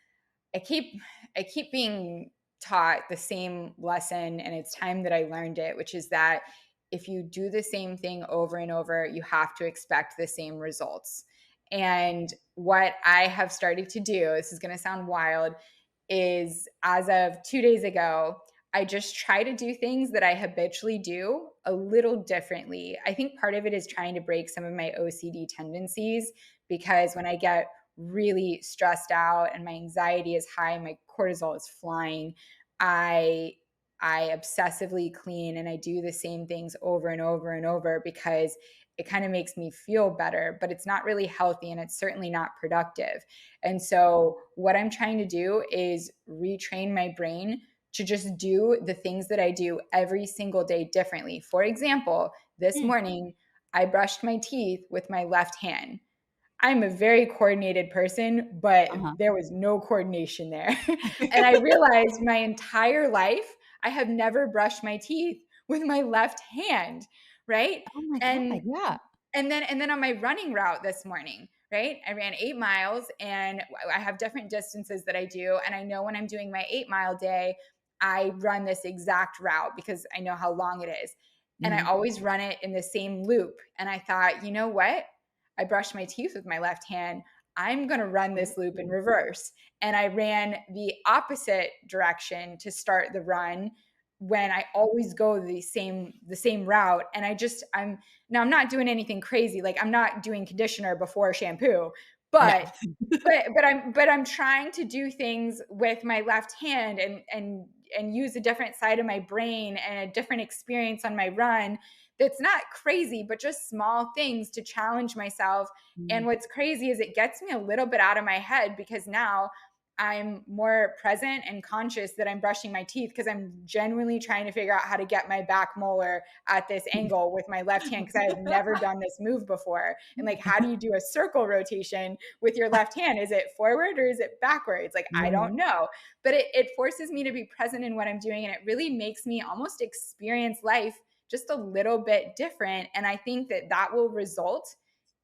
I keep I keep being taught the same lesson, and it's time that I learned it, which is that if you do the same thing over and over, you have to expect the same results. And what I have started to do, this is going to sound wild, is as of 2 days ago, I just try to do things that I habitually do a little differently. I think part of it is trying to break some of my OCD tendencies because when I get really stressed out and my anxiety is high, my cortisol is flying, I I obsessively clean and I do the same things over and over and over because it kind of makes me feel better, but it's not really healthy and it's certainly not productive. And so, what I'm trying to do is retrain my brain to just do the things that I do every single day differently. For example, this Mm, morning, I brushed my teeth with my left hand. I'm a very coordinated person, but uh-huh. there was no coordination there. And I realized my entire life, I have never brushed my teeth with my left hand, right? Oh my god, And yeah. and then on my running route this morning, right? I ran 8 miles and I have different distances that I do. And I know when I'm doing my 8 mile day, I run this exact route because I know how long it is. And I Mhm. always run it in the same loop. And I thought, you know what? I brush my teeth with my left hand. I'm going to run this loop in Ooh. reverse. And I ran the opposite direction to start the run when I always go the same route. And I'm now I'm not doing anything crazy. Like I'm not doing conditioner before shampoo, No. but I'm trying to do things with my left hand and use a different side of my brain and a different experience on my run that's not crazy, but just small things to challenge myself. And Mm. what's crazy is it gets me a little bit out of my head because now I'm more present and conscious that I'm brushing my teeth because I'm genuinely trying to figure out how to get my back molar at this angle with my left hand because I have never done this move before. And like, how do you do a circle rotation with your left hand? Is it forward or is it backwards? Like, I don't Mhm. know. But it forces me to be present in what I'm doing. And it really makes me almost experience life just a little bit different. And I think that that will result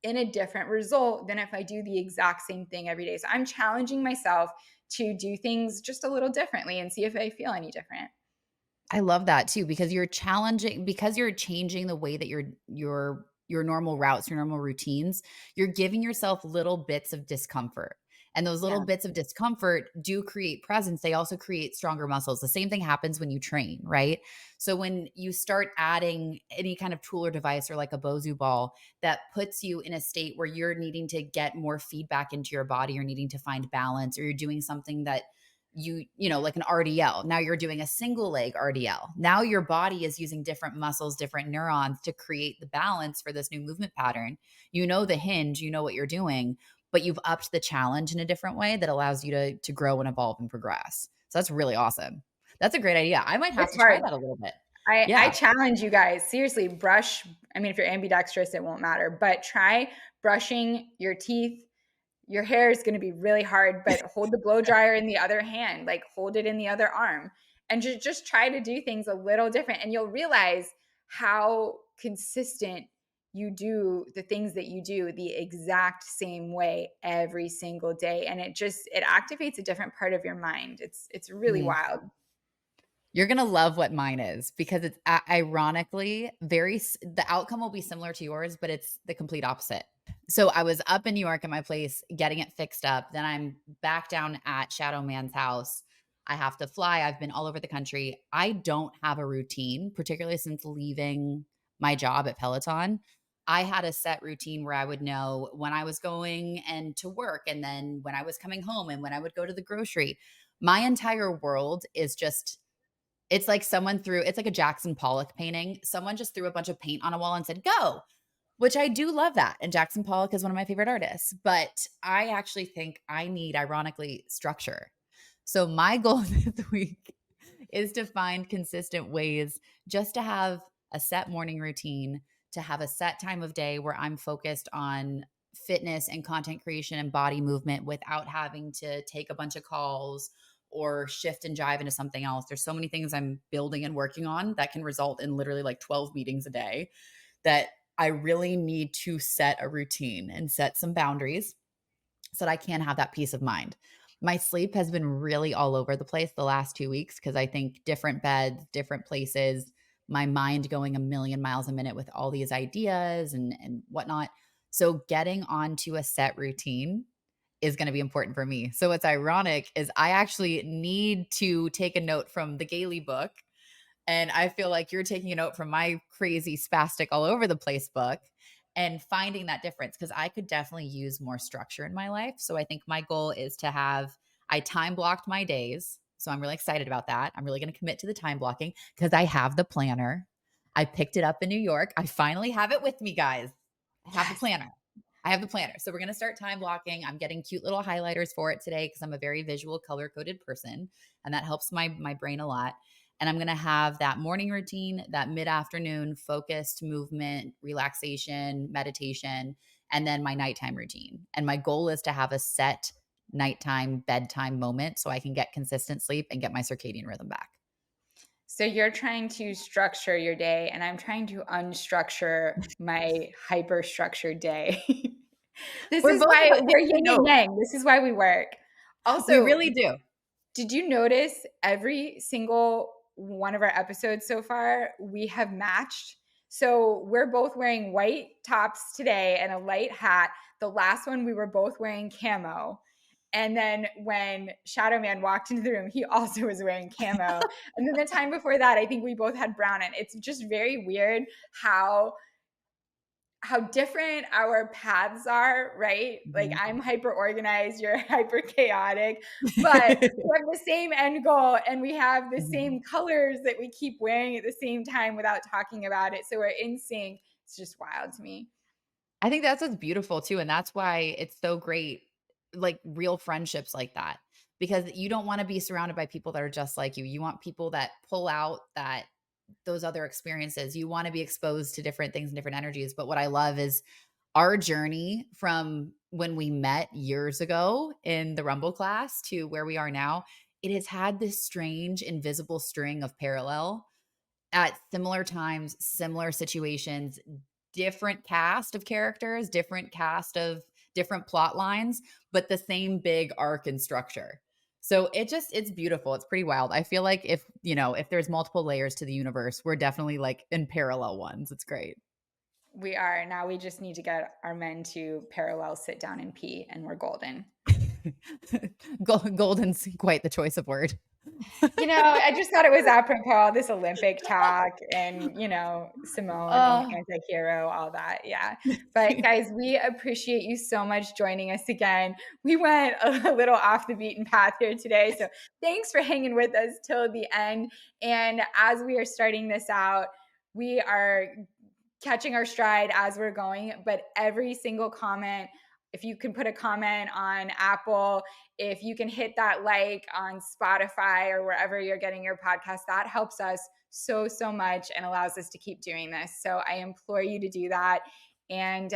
in a different result than if I do the exact same thing every day. So I'm challenging myself to do things just a little differently and see if I feel any different. I love that too because you're changing the way that your normal routes, your normal routines, you're giving yourself little bits of discomfort. And those little Yeah. bits of discomfort do create presence. They also create stronger muscles. The same thing happens when you train, right? So when you start adding any kind of tool or device or like a Bozu ball that puts you in a state where you're needing to get more feedback into your body, you're needing to find balance, or you're doing something that like an RDL. Now you're doing a single leg RDL. Now your body is using different muscles, different neurons to create the balance for this new movement pattern. You know the hinge, you know what you're doing, but you've upped the challenge in a different way that allows you to grow and evolve and progress. So that's really awesome. That's a great idea. I might have It's to try hard. that a little bit. I Yeah. challenge you guys, seriously, brush. I mean, if you're ambidextrous, it won't matter, but try brushing your teeth. Your hair is going to be really hard, but hold the blow dryer in the other hand, like hold it in the other arm, and just try to do things a little different. And you'll realize how consistent you do the things that you do the exact same way every single day. And it activates a different part of your mind. It's really Mhm. wild. You're gonna love what mine is because it's ironically the outcome will be similar to yours, but it's the complete opposite. So I was up in New York at my place getting it fixed up. Then I'm back down at Shadow Man's house. I have to fly. I've been all over the country. I don't have a routine, particularly since leaving my job at Peloton. I had a set routine where I would know when I was going and to work and then when I was coming home and when I would go to the grocery. My entire world is just it's like it's like a Jackson Pollock painting. Someone just threw a bunch of paint on a wall and said, "Go," which I do love that. And Jackson Pollock is one of my favorite artists. But I actually think I need, ironically, structure. So my goal this week is to find consistent ways just to have a set morning routine, to have a set time of day where I'm focused on fitness and content creation and body movement without having to take a bunch of calls or shift and jive into something else. There's so many things I'm building and working on that can result in literally like 12 meetings a day that I really need to set a routine and set some boundaries so that I can have that peace of mind. My sleep has been really all over the place the last 2 weeks because I think different beds, different places, my mind going a million miles a minute with all these ideas and whatnot. So getting onto a set routine is going to be important for me. So what's ironic is I actually need to take a note from the Galey book, and I feel like you're taking a note from my crazy spastic all over the place book and finding that difference because I could definitely use more structure in my life. So I think my goal is to have, I time blocked my days. So I'm really excited about that. I'm really going to commit to the time blocking because I have the planner. I picked it up in New York. I finally have it with me, guys. I have the Yes. planner. I have the planner. So we're going to start time blocking. I'm getting cute little highlighters for it today because I'm a very visual color coded person and that helps my brain a lot. And I'm going to have that morning routine, that mid-afternoon focused movement, relaxation, meditation, and then my nighttime routine. And my goal is to have a set nighttime bedtime moment so I can get consistent sleep and get my circadian rhythm back. So you're trying to structure your day, and I'm trying to unstructure my hyper structured day. This We're is both why about we're taking yin and notes. yang. This is why we work. We Also, really do. did you notice every single one of our episodes so far, we have matched? So we're both wearing white tops today and a light hat. The last one, we were both wearing camo. And then when Shadow Man walked into the room, he also was wearing camo. And then the time before that, I think we both had brown. And it's just very weird how different our paths are, right? Like Mhm. I'm hyper organized, you're hyper chaotic, but we have the same end goal and we have the Mhm. same colors that we keep wearing at the same time without talking about it. So we're in sync. It's just wild to me. I think that's what's beautiful too, and that's why it's so great, like, real friendships like that, because you don't wanna be surrounded by people that are just like you. You want people that pull out those other experiences. You wanna be exposed to different things and different energies, but what I love is our journey from when we met years ago in the Rumble class to where we are now, it has had this strange invisible string of parallel at similar times, similar situations, different cast of characters, different cast of different plot lines, but the same big arc and structure. So it's beautiful. It's pretty wild. I feel like if there's multiple layers to the universe, we're definitely like in parallel ones. It's great. We are. Now we just need to get our men to parallel sit down and pee, and we're golden. Golden's quite the choice of word. I just thought it was apropos, this Olympic talk and, Simone and Oh. anti-hero, all that. Yeah. But guys, we appreciate you so much joining us again. We went a little off the beaten path here today. So thanks for hanging with us till the end. And as we are starting this out, we are catching our stride as we're going, but every single comment, if you can put a comment on Apple, if you can hit that like on Spotify or wherever you're getting your podcast, that helps us so, so much and allows us to keep doing this. So I implore you to do that. And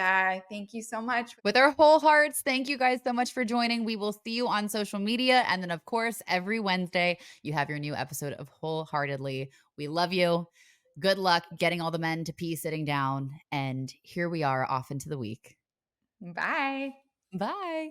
thank you so much. With our whole hearts, thank you guys so much for joining. We will see you on social media. And then, of course, every Wednesday, you have your new episode of Wholeheartedly. We love you. Good luck getting all the men to pee sitting down. And here we are off into the week. Bye. Bye.